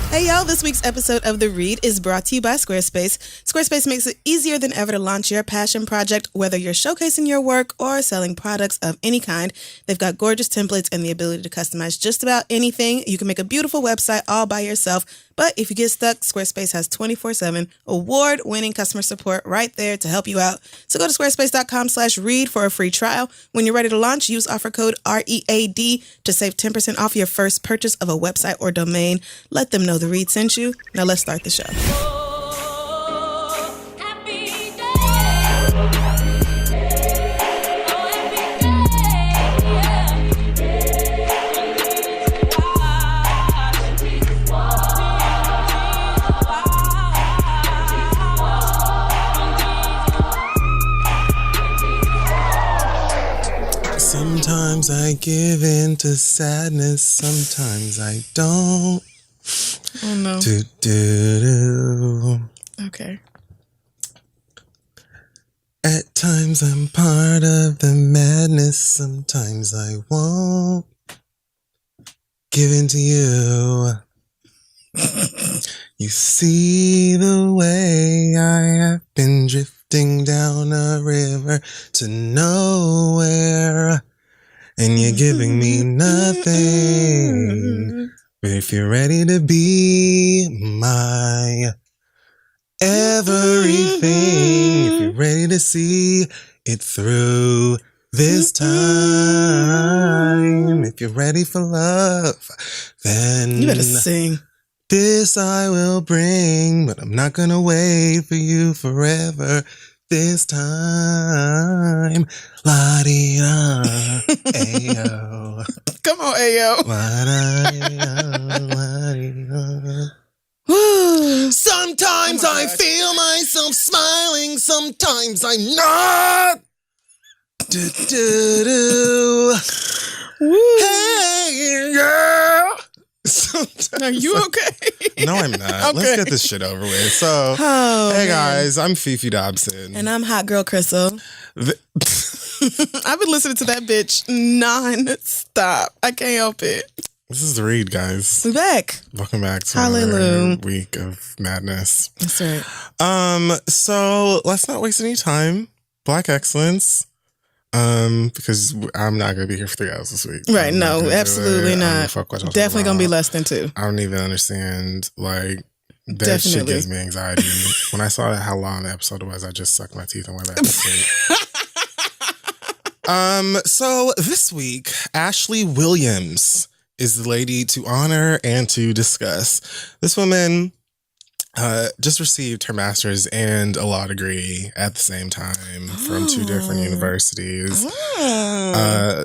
Hey y'all, this week's episode of The Read is brought to you by Squarespace. Squarespace makes it easier than ever to launch your passion project, whether you're showcasing your work or selling products of any kind. They've got gorgeous templates and the ability to customize just about anything. You can make a beautiful website all by yourself, but if you get stuck, Squarespace has 24/7 award-winning customer support right there to help you out. So go to squarespace.com/read for a free trial. When you're ready to launch, use offer code READ to save 10% off your first purchase of a website or domain. Let them know The Read sent you. Now let's start the show. Sometimes I give in to sadness, sometimes I don't. Oh no. Okay. At times I'm part of the madness, sometimes I won't give in to you. You see the way I have been drifting down a river to nowhere, and you're giving me nothing. But if you're ready to be my everything, if you're ready to see it through this time, if you're ready for love, then You better sing. This I will bring, but I'm not gonna wait for you forever. This time, la-dee-da, ayo. Come on, Ayo. Sometimes I feel myself smiling, sometimes I'm not. Hey, yeah. Are you okay? No, I'm not. Okay. Let's get this shit over with. So, hey guys, I'm Fifi Dobson. And I'm Hot Girl Crystal. I've been listening to that bitch non-stop. I can't help it. This is The Read, guys. We're back. Welcome back to Hallelujah. another week of madness. That's right. So let's not waste any time. Black excellence. Because I'm not gonna be here for 3 hours this week. Right, no, absolutely not. Definitely gonna be less than 2. I don't even understand, like, that Definitely. shit gives me anxiety. When I saw how long the episode was, I just sucked my teeth and went back to sleep. So this week, Ashley Williams is the lady to honor and to discuss. This woman just received her master's and a law degree at the same time from 2 different universities.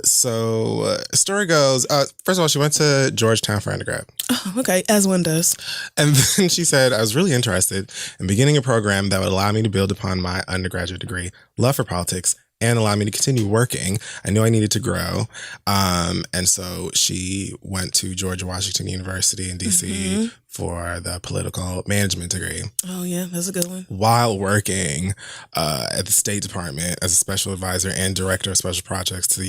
So story goes, first of all, she went to Georgetown for undergrad. Oh, okay, as one does. And then she said, I was really interested in beginning a program that would allow me to build upon my undergraduate degree, love for politics, and allow me to continue working. I knew I needed to grow. And so she went to George Washington University in D.C. for the political management degree. Oh, yeah, that's a good one. While working at the State Department as a special advisor and director of special projects to the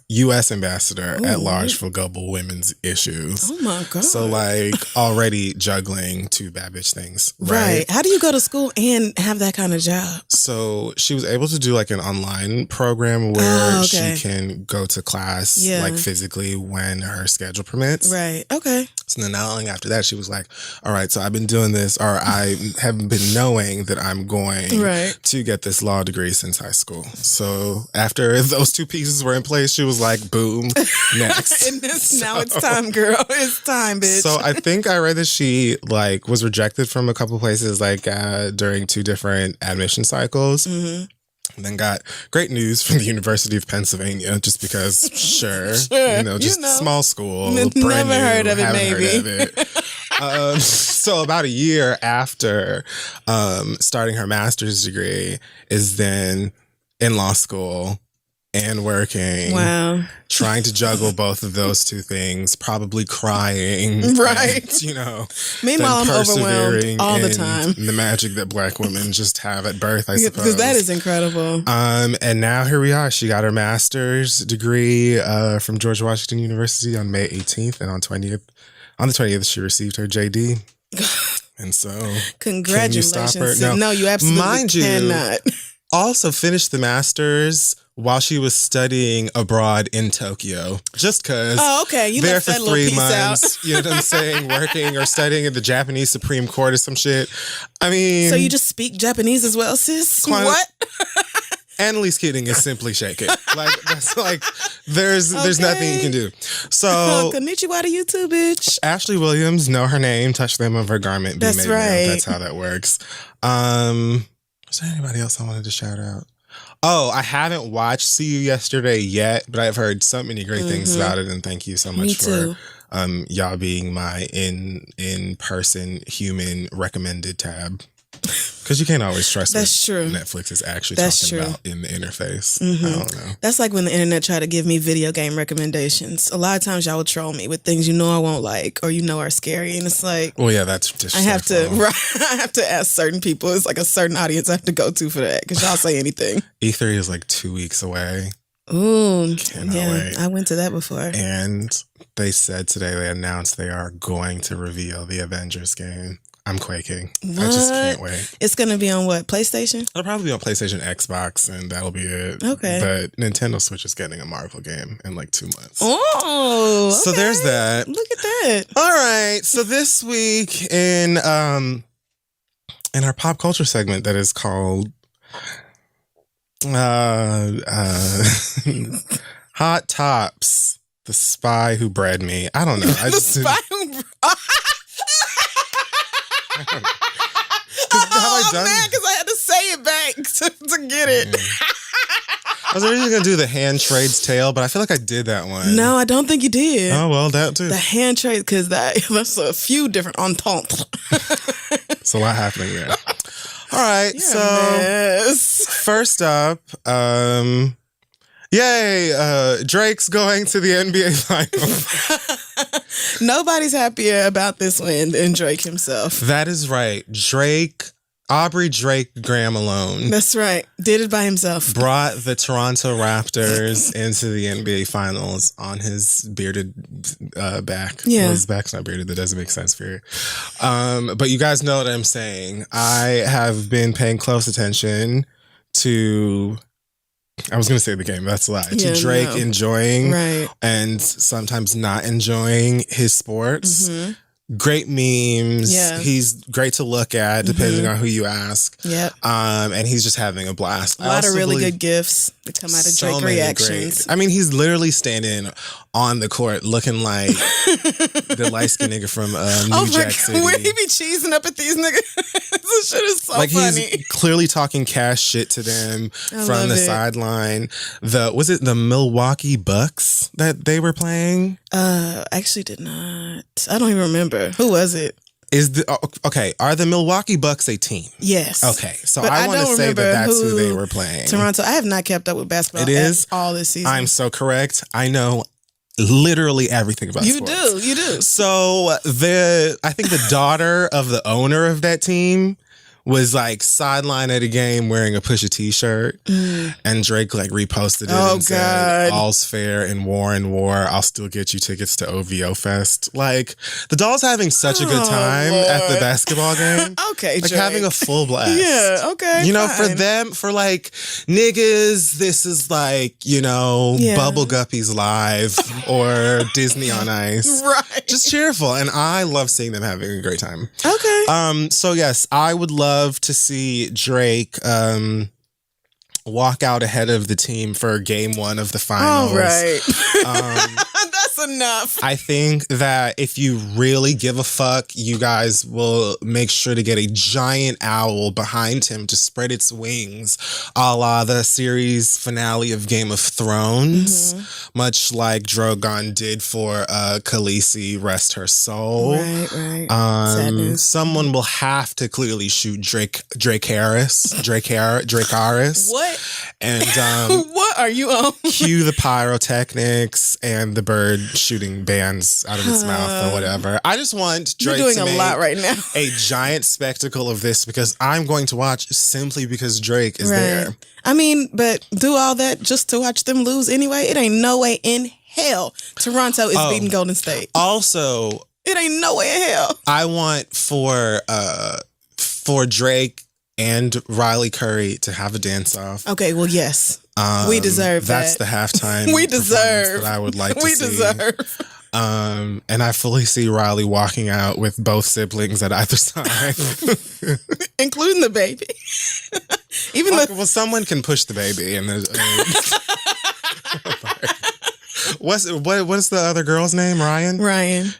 U.S. ambassador at large for global women's issues. Oh, my God. So, like, already juggling 2 bad bitch things, Right. How do you go to school and have that kind of job? So she was able to do like an online program where she can go to class like physically when her schedule permits. Right. Okay. So then not long after that, she was like, all right, so I've been doing this, or I have been knowing that I'm going to get this law degree since high school. So after those 2 pieces were in place, she was like, boom, next. And now it's time, girl. It's time, bitch. So I think I read that she like was rejected from a couple places like during 2 different admission cycles. And then got great news from the University of Pennsylvania, just because, sure. Small school, brand never new, heard of it, haven't maybe. heard of it. So about a year after starting her master's degree is then in law school and working. Wow. Trying to juggle both of those 2 things, probably crying. Right. And, meanwhile, I'm overwhelmed all the time. The magic that Black women just have at birth, I suppose. Because that is incredible. And now here we are. She got her master's degree from George Washington University on May 18th. And on the 20th, she received her JD. And so, congratulations. can you stop her? No, you absolutely Mind you, cannot. Also finished the master's while she was studying abroad in Tokyo. Just because. Oh, okay. You there left for that little 3 piece months. out. You know what I'm saying? Working or studying at the Japanese Supreme Court or some shit. I mean. So you just speak Japanese as well, sis? What? Annalise Keating is simply shake it. Like, that's like, there's nothing you can do. So. Konnichiwa to you too, bitch. Ashley Williams, know her name, touch them of her garment. Be That's made right. known. That's how that works. Was there anybody else I wanted to shout out? Oh, I haven't watched See You Yesterday yet, but I've heard so many great things about it, and thank you so much for y'all being my in-person human recommended tab. Because you can't always trust That's true. Netflix is actually That's talking true. about in the interface. I don't know. That's like when the internet try to give me video game recommendations. A lot of times y'all will troll me with things you know I won't like or you know are scary, and it's like, well, yeah, that's just I have to ask certain people. It's like a certain audience I have to go to for that because y'all say anything. E3 is like 2 weeks away. Ooh, Cannot yeah, wait. I went to that before. And they said today, they announced they are going to reveal the Avengers game. I'm quaking. What? I just can't wait. It's going to be on what, PlayStation? It'll probably be on PlayStation, Xbox, and that'll be it. Okay. But Nintendo Switch is getting a Marvel game in like 2 months. Oh, okay. So there's that. Look at that. All right. So this week in our pop culture segment that is called Hot Tops, the spy who bred me. I don't know. The spy who... Because I had to say it back to get it. I was originally going to do the hand trade's tale, but I feel like I did that one. No, I don't think you did. Oh, well, that too. The hand trade, because that's a few different ententes. So a lot happening there. All right, first up, yay, Drake's going to the NBA Finals. Nobody's happier about this win than Drake himself. That is right. Aubrey Drake Graham alone. That's right. Did it by himself. Brought the Toronto Raptors into the NBA Finals on his bearded back. Yeah. Well, his back's not bearded. That doesn't make sense for you. But you guys know what I'm saying. I have been paying close attention to... I was going to say the game. That's a lie. Yeah, to Drake enjoying and sometimes not enjoying his sports. Mm-hmm. Great memes. Yeah. He's great to look at, depending on who you ask. Yep. And he's just having a blast. A lot of really good gifts that come out of Drake reactions. I mean, he's literally standing on the court looking like the light-skinned nigga from New Jack City. Where he be cheesing up at these niggas. This shit is so funny. He's clearly talking cash shit to them from the sideline. Was it the Milwaukee Bucks that they were playing? Actually did not. I don't even remember. Who was it? Are the Milwaukee Bucks a team? Yes. Okay, so I want to say that's who they were playing. Toronto. I have not kept up with basketball at all this season. I'm so correct. I know literally everything about sports. You do. So I think the daughter of the owner of that team was like sidelined at a game wearing a Pusha T-shirt, and Drake like reposted it and said, "All's fair in war. I'll still get you tickets to OVO Fest." Like the doll's having such a good time at the basketball game. Okay, like Drake. having a full blast. Yeah, okay. You know, fine. for like niggas, this is like, Bubble Guppies Live or Disney on Ice. Right. Just cheerful, and I love seeing them having a great time. Okay. So yes, I would love to see Drake walk out ahead of the team for game 1 of the finals. All right. That's enough. I think that if you really give a fuck, you guys will make sure to get a giant owl behind him to spread its wings, a la the series finale of Game of Thrones, much like Drogon did for Khaleesi, rest her soul. Right. Sadness. Someone will have to clearly shoot Drake Harris. What? And what are you on? cue the pyrotechnics and the bird shooting bands out of its mouth or whatever. I just want Drake You're doing to a make lot right now. a giant spectacle of this because I'm going to watch simply because Drake is there. I mean, but do all that just to watch them lose anyway? It ain't no way in hell Toronto is beating Golden State. Also, It ain't no way in hell. I want for Drake and Riley Curry to have a dance off. Okay, well, yes. We deserve that's that. That's the halftime. We deserve. That I would like to we see. deserve. And I fully see Riley walking out with both siblings at either side, including the baby. Even well, someone can push the baby, and there's. What's the other girl's name? Ryan.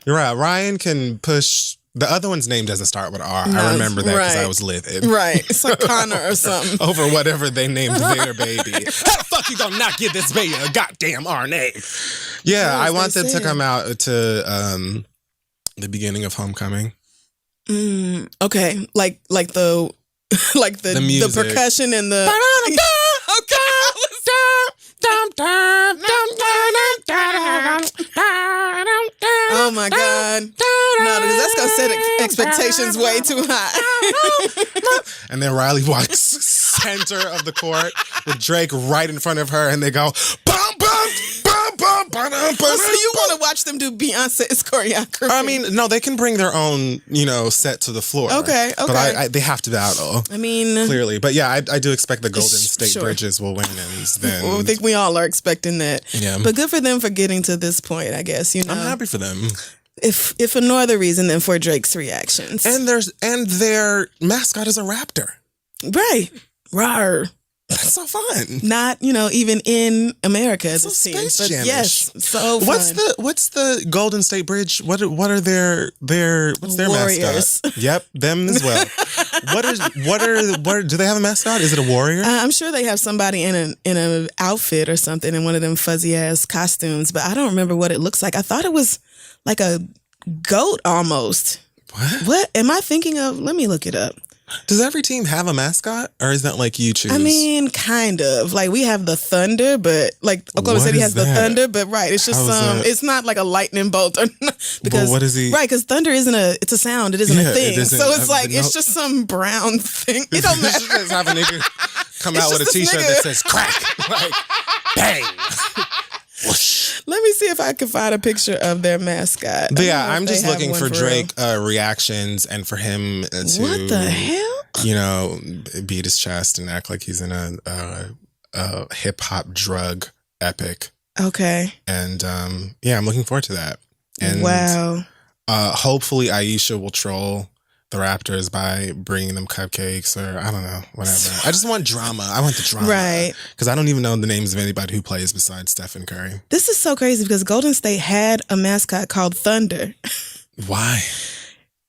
You're right. Ryan can push. The other one's name doesn't start with R. No, I remember that because I was livid. Right. It's like Connor or something. Over whatever they named their baby. How the fuck you gonna not give this baby a goddamn R name? Yeah, I want them to come out to the beginning of Homecoming. Okay. Like the the percussion and the Oh my God. No, because that's going to set expectations way too high. And then Riley walks center of the court with Drake right in front of her, and they go, bum, bum, bum, bum, bum, bum. So you want to watch them do Beyonce's choreography? I mean, no, they can bring their own, set to the floor. Okay. But they have to battle. I mean, clearly. But yeah, I do expect the Golden State Bridges will win. And then I think we all are expecting that. Yeah. But good for them for getting to this point, I guess. I'm happy for them. If for no other reason than for Drake's reactions. And their mascot is a raptor. Right. Rawr. That's so fun. Not, even in America. So Space Jam-ish. Yes, so fun. What's the Golden State Bridge? What are their Warriors. mascot? Yep, them as well. What do they have a mascot? Is it a warrior? I'm sure they have somebody in an outfit or something in one of them fuzzy ass costumes, but I don't remember what it looks like. I thought it was like a goat almost. What am I thinking of? Let me look it up. Does every team have a mascot, or is that like you choose? I mean, kind of. Like we have the Thunder, but like Oklahoma City has the Thunder, but right, it's just it's not like a lightning bolt or because what is he? Right, because thunder it's a sound, it isn't a thing. So it's like it's just some brown thing. It don't matter. Just have a nigga come out with a t-shirt that says crack, like bang. Whoosh. Let me see if I can find a picture of their mascot. But yeah, I'm just looking for Drake reactions and for him to what the hell? Beat his chest and act like he's in a hip hop drug epic. Okay. And I'm looking forward to that. And wow. Hopefully Aisha will troll the Raptors by bringing them cupcakes or I don't know, whatever. I just want drama. I want the drama. Right. Because I don't even know the names of anybody who plays besides Stephen Curry. This is so crazy because Golden State had a mascot called Thunder. Why?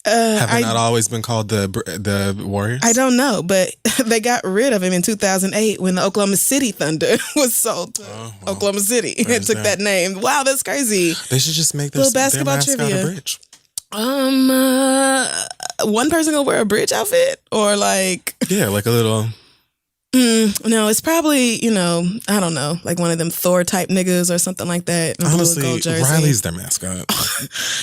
Have they not always been called the Warriors? I don't know, but they got rid of him in 2008 when the Oklahoma City Thunder was sold to Oklahoma City. It took that name. Wow, that's crazy. They should just make their basketball mascot trivia. a bridge. One person gonna wear a bridge outfit or like like a little. No, it's probably I don't know, like one of them Thor type niggas or something like that. Honestly, Riley's their mascot.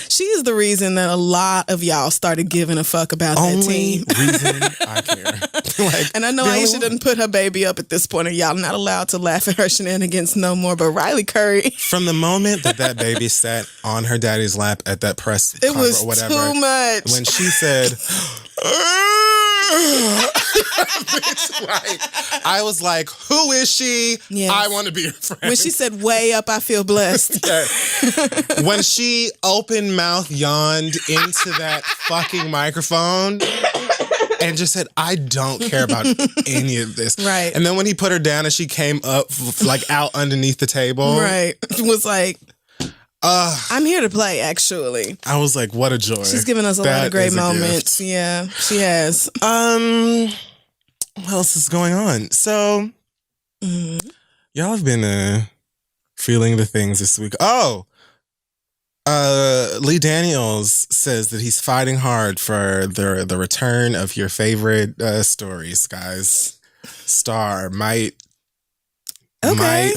She is the reason that a lot of y'all started giving a fuck about that team. Reason I care. And I know Aisha didn't put her baby up at this point, and y'all not allowed to laugh at her shenanigans no more. But Riley Curry, from the moment that baby sat on her daddy's lap at that press, it was or whatever, too much. When she said. I was like, who is she? Yes. I want to be her friend. When she said way up, I feel blessed. When she open mouth yawned into that fucking microphone and just said, I don't care about any of this. Right. And then when he put her down and she came up like out underneath the table. Right. It was like, I'm here to play, actually. I was like, what a joy. She's given us a lot of great moments. Yeah, she has. What else is going on? So, y'all have been feeling the things this week. Oh, Lee Daniels says that he's fighting hard for the return of your favorite stories, guys. Star might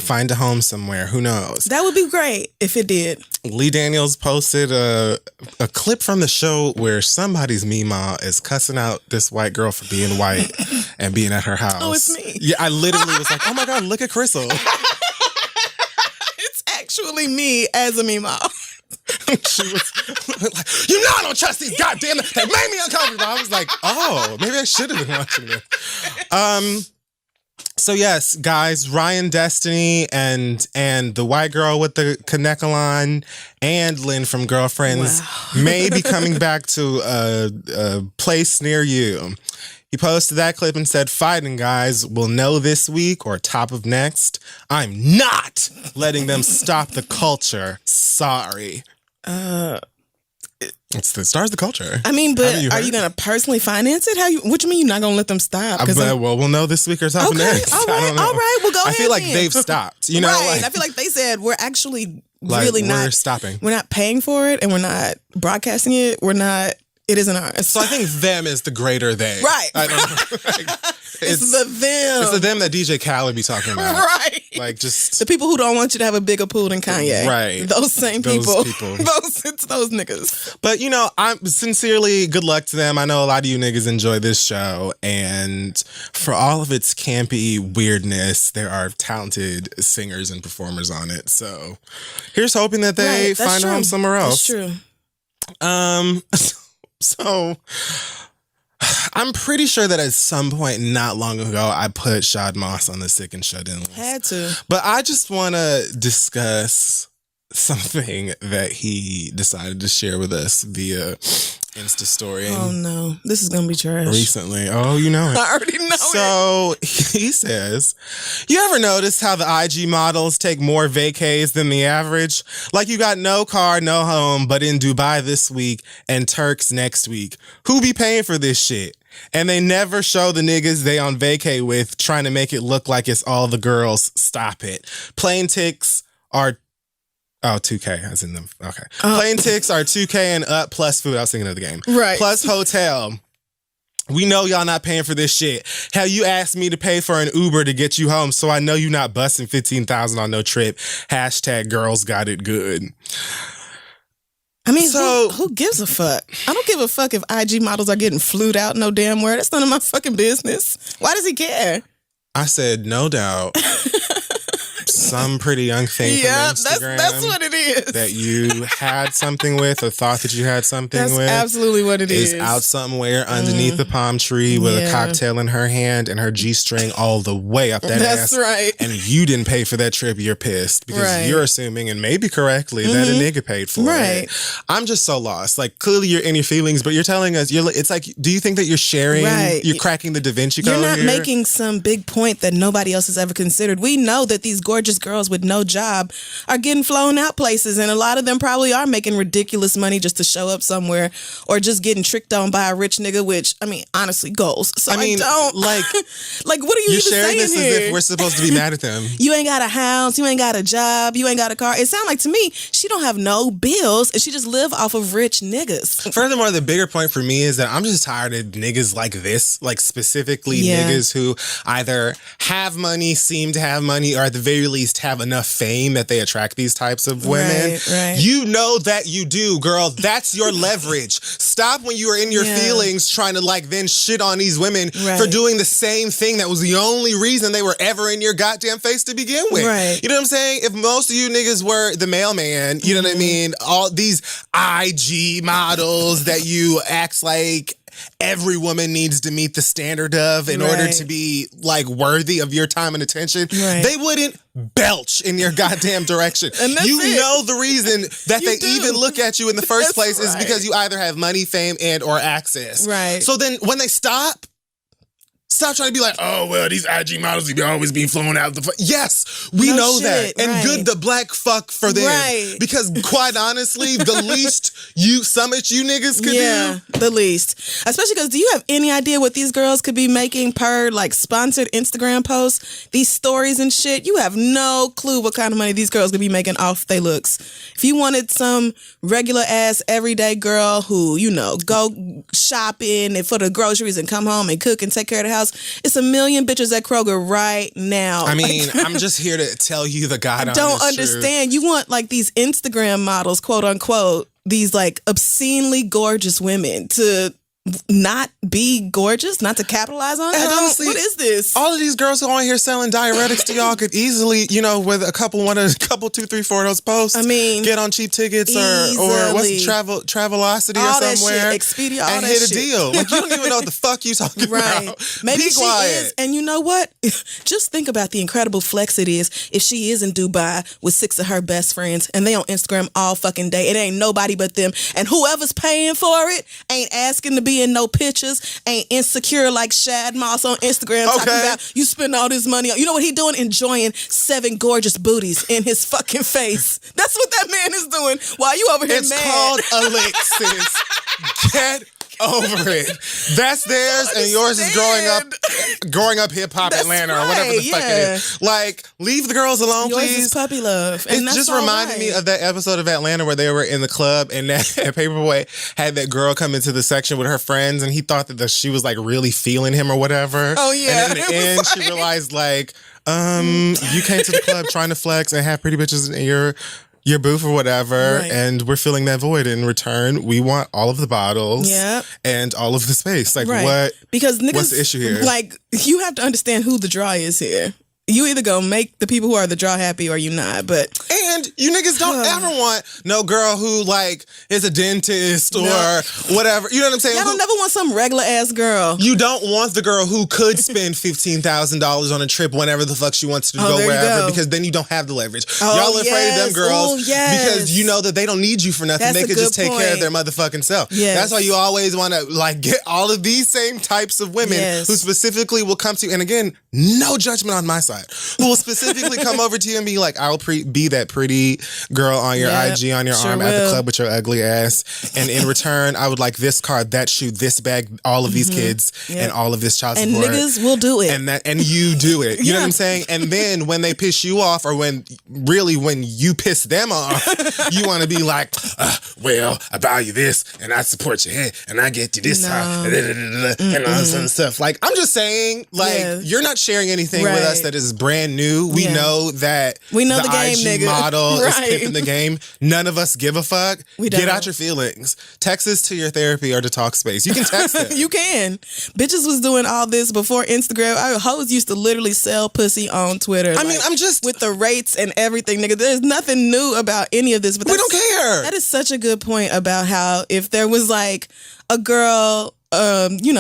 find a home somewhere. Who knows? That would be great if it did. Lee Daniels posted a clip from the show where somebody's Meemaw is cussing out this white girl for being white and being at her house. Oh, it's me. Yeah, I literally was like, oh my God, look at Crystal. It's actually me as a Meemaw. She was like, you know I don't trust these goddamn. They made me uncomfortable. I was like, oh, maybe I should have been watching this. So yes, guys, Ryan Destiny and the white girl with the Kanekalon and Lynn from Girlfriends may be coming back to a place near you. He posted that clip and said, "Fighting guys will know this week or top of next. I'm not letting them stop the culture. Sorry." It stars the culture. I mean, but are you going to personally finance it? What you mean you're not going to let them stop? Well, we'll know this week or top of next. All right. We'll go ahead. I feel like they've stopped. You know, right. I feel like they said we're actually really we're stopping. We're not paying for it, and we're not broadcasting it. We're not. It isn't ours. So I think them is the greater they. Right. I don't know. It's the them. It's the them that DJ Khaled be talking about. Right. Like just the people who don't want you to have a bigger pool than Kanye. Right. Those same people. It's those niggas. But you know, I'm sincerely good luck to them. I know a lot of you niggas enjoy this show, and for all of its campy weirdness, there are talented singers and performers on it. So here's hoping that they find a home somewhere else. That's true. So I'm pretty sure that at some point not long ago, I put Shad Moss on the Sick and Shut In list. Had to. But I just want to discuss something that he decided to share with us via Insta story. Oh no, this is gonna be trash. Recently. Oh, you know it. I already know So he says, you ever notice how the IG models take more vacays than the average? Like you got no car, no home, but in Dubai this week and Turks next week. Who be paying for this shit? And they never show the niggas they on vacay with trying to make it look like it's all the girls. Stop it. Plane ticks are 2K, as in them. Okay. Plane ticks are 2K and up plus food. I was thinking of the game. Right. Plus hotel. We know y'all not paying for this shit. Hell, you asked me to pay for an Uber to get you home, so I know you not busting $15,000 on no trip. # girls got it good. I mean, so, who gives a fuck? I don't give a fuck if IG models are getting flued out no damn word. That's none of my fucking business. Why does he care? I said, no doubt. Some pretty young thing from Instagram. That's what it is. That you had something with or thought that you had something with. That's absolutely what it is. Out somewhere underneath the palm tree with a cocktail in her hand and her G-string all the way up that ass. That's right. And you didn't pay for that trip. You're pissed because you're assuming, and maybe correctly, that a nigga paid for it. I'm just so lost. Like, clearly you're in your feelings, but you're telling us, it's like, do you think that you're sharing? You're cracking the Da Vinci Code You're not here? making some big point that nobody else has ever considered. We know that these gorgeous girls with no job are getting flown out places, and a lot of them probably are making ridiculous money just to show up somewhere, or just getting tricked on by a rich nigga, which, I mean, honestly, goals. So I mean, don't like what are you even saying this here? As if we're supposed to be mad at them. You ain't got a house, you ain't got a job, you ain't got a car. It sounds like to me she don't have no bills and she just live off of rich niggas. Furthermore, the bigger point for me is that I'm just tired of niggas like this, like specifically niggas who either have money, seem to have money, or at the very least have enough fame that they attract these types of women. Right. You know that you do, girl. That's your leverage. Stop when you are in your feelings trying to like then shit on these women for doing the same thing that was the only reason they were ever in your goddamn face to begin with. Right. You know what I'm saying? If most of you niggas were the mailman, you know what I mean? All these IG models that you act like every woman needs to meet the standard of in order to be like worthy of your time and attention, they wouldn't belch in your goddamn direction. And that's know the reason that they even look at you in the first place is because you either have money, fame, and or access. Right. So then when they stop trying to be like, oh, well, these IG models be always being flown out. Yes, we know that. And good the black fuck for them. Right. Because quite honestly, the least you niggas could do. The least. Especially because do you have any idea what these girls could be making per like sponsored Instagram posts? These stories and shit. You have no clue what kind of money these girls could be making off their looks. If you wanted some regular ass everyday girl who, you know, go shopping and for the groceries and come home and cook and take care of the house, it's a million bitches at Kroger right now. I mean, I'm just here to tell you the God honest don't understand. truth. You want like these Instagram models, quote unquote, these like obscenely gorgeous women to not be gorgeous, not to capitalize on it? And honestly, what is this? All of these girls who are on here selling diuretics to y'all could easily, with a couple 2, 3, 4 of those posts. I mean, get on cheap tickets or what's the Travelocity all or somewhere, that shit, Expedia, all and that hit a shit. deal. Like, you don't even know what the fuck you talking about. Maybe Be she quiet. is, and you know what? Just think about the incredible flex it is if she is in Dubai with 6 of her best friends, and they on Instagram all fucking day. It ain't nobody but them, and whoever's paying for it ain't asking to be in no pictures, ain't insecure like Shad Moss on Instagram talking about you spend all this money on. You know what he doing? Enjoying 7 gorgeous booties in his fucking face. That's what that man is doing while you over here it's mad. It's called Alexis. Get over it. That's theirs, and yours is growing up hip hop Atlanta or whatever the fuck it is. Like, leave the girls alone, yours please. Is puppy love. And it just reminded me of that episode of Atlanta where they were in the club and that Paperboy had that girl come into the section with her friends, and he thought that she was like really feeling him or whatever. Oh yeah. And in the end, she realized like, you came to the club trying to flex and have pretty bitches in your booth or whatever, and we're filling that void. In return, we want all of the bottles and all of the space. Like, what? Because niggas, what's the issue here? Like, you have to understand who the draw is here. You either gonna make the people who are the draw happy or you not. And you niggas don't ever want no girl who like is a dentist or whatever. You know what I'm saying? Y'all don't never want some regular ass girl. You don't want the girl who could spend $15,000 on a trip whenever the fuck she wants to go wherever, because then you don't have the leverage. Y'all are afraid of them girls because you know that they don't need you for nothing. They could just take care of their motherfucking self. That's why you always want to like get all of these same types of women who specifically will come to you. And again, no judgment on my side. Who will specifically come over to you and be like, I'll be that pretty girl on your IG, on your arm at the club with your ugly ass. And in return, I would like this car, that shoe, this bag, all of these kids, and all of this child support. And niggas will do it. And you do it. You know what I'm saying? And then when they piss you off, or when you piss them off, you want to be like, well, I buy you this, and I support your head, and I get you this time, and all this other stuff. Like, I'm just saying, like, you're not sharing anything with us that is brand new. We know that the game, IG nigga. Model is pimping the game. None of us give a fuck. Get out your feelings. Text us to your therapy or to talk space. You can text it. You can. Bitches was doing all this before Instagram. Hoes used to literally sell pussy on Twitter. I mean, I'm just with the rates and everything, nigga. There's nothing new about any of this. But we don't care. That is such a good point about how if there was like a girl,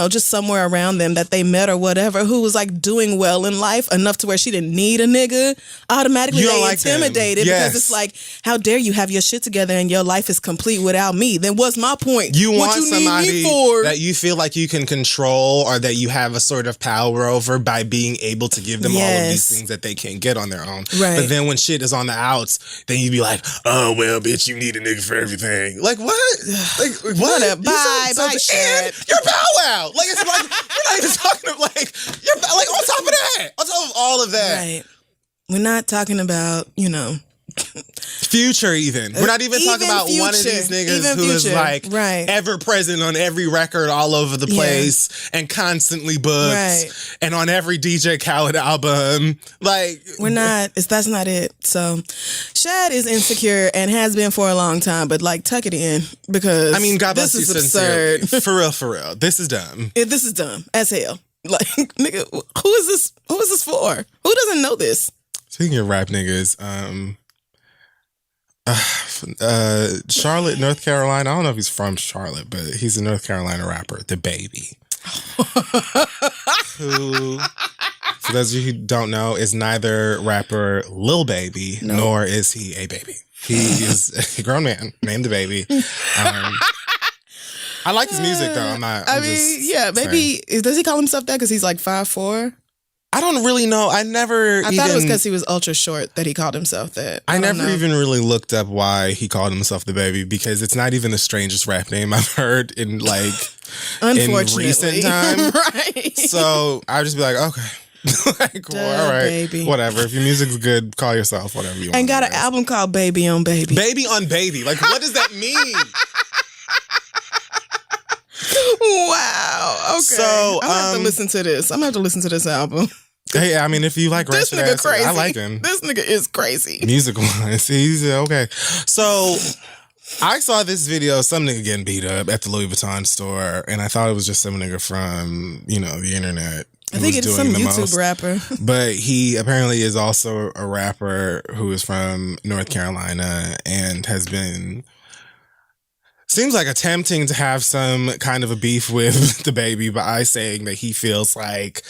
just somewhere around them that they met or whatever, who was like doing well in life enough to where she didn't need a nigga, automatically they intimidated because it's like, how dare you have your shit together and your life is complete without me? Then what's my point? You want somebody that you feel like you can control or that you have a sort of power over by being able to give them all of these things that they can't get on their own. Right. But then when shit is on the outs, then you be like, oh, well, bitch, you need a nigga for everything. Like, what? Like, what? Bye, shit. You're Bow Wow. Like, it's like, we're not even talking about, like, you're like, on top of that. On top of all of that. Right. We're not talking about, Future even. We're not even talking about one of these niggas who is like ever present on every record all over the place and constantly booked and on every DJ Khaled album. Like, that's not it. So Shad is insecure and has been for a long time, but like tuck it in because God bless this you, is absurd. For real. This is dumb. This is dumb as hell. Like, nigga, who is this for? Who doesn't know this? Speaking of rap niggas, Charlotte, North Carolina. I don't know if he's from Charlotte, but he's a North Carolina rapper, The Baby. Who, for those of you who don't know, is neither rapper Lil Baby nor is he a baby. He is a grown man named The Baby. I like his music though. Maybe does he call himself that because he's like 5'4"? I don't really know. I thought it was because he was ultra short that he called himself that. I never even really looked up why he called himself The Baby because it's not even the strangest rap name I've heard in like in recent time. Right. So I'd just be like, okay. Like, well, all right, baby. Whatever. If your music's good, call yourself whatever you want. And got an album called Baby on Baby. Baby on Baby. Like, what does that mean? Wow. Okay. So I'm gonna have to listen to this. I'm gonna have to listen to this album. Hey, I mean, if you like this nigga crazy. I like him. This nigga is crazy. Music wise, he's okay. So I saw this video of some nigga getting beat up at the Louis Vuitton store, and I thought it was just some nigga from, the internet. I think it's some YouTube rapper. But he apparently is also a rapper who is from North Carolina and has been... Seems like attempting to have some kind of a beef with the baby by saying that he feels like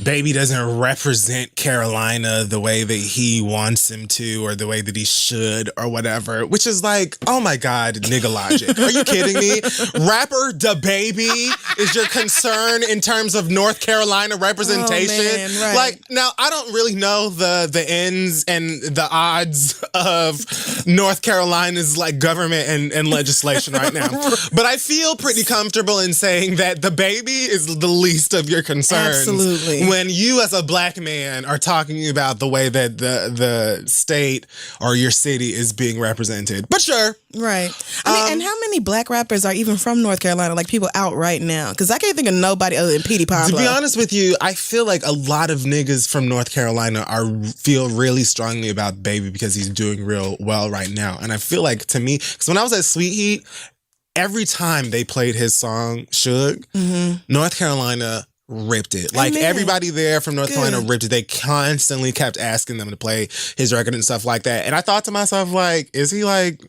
baby doesn't represent Carolina the way that he wants him to or the way that he should or whatever, which is like, oh my God, nigga logic. Are you kidding me? Rapper Da Baby is your concern in terms of North Carolina representation? Oh, man, right. Like, now, I don't really know the ends and the odds of North Carolina's like government and legislation right now. But I feel pretty comfortable in saying that the baby is the least of your concerns. Absolutely. When you as a black man are talking about the way that the state or your city is being represented. But sure. Right. I mean, and how many black rappers are even from North Carolina, like people out right now? Because I can't think of nobody other than Petey Pablo. To be honest with you, I feel like a lot of niggas from North Carolina feel really strongly about Baby because he's doing real well right now. And I feel like, to me, because when I was at Sweet Heat, every time they played his song, Suge, North Carolina ripped it. Like, everybody there from North Carolina ripped it. They constantly kept asking them to play his record and stuff like that. And I thought to myself, like, is he, like,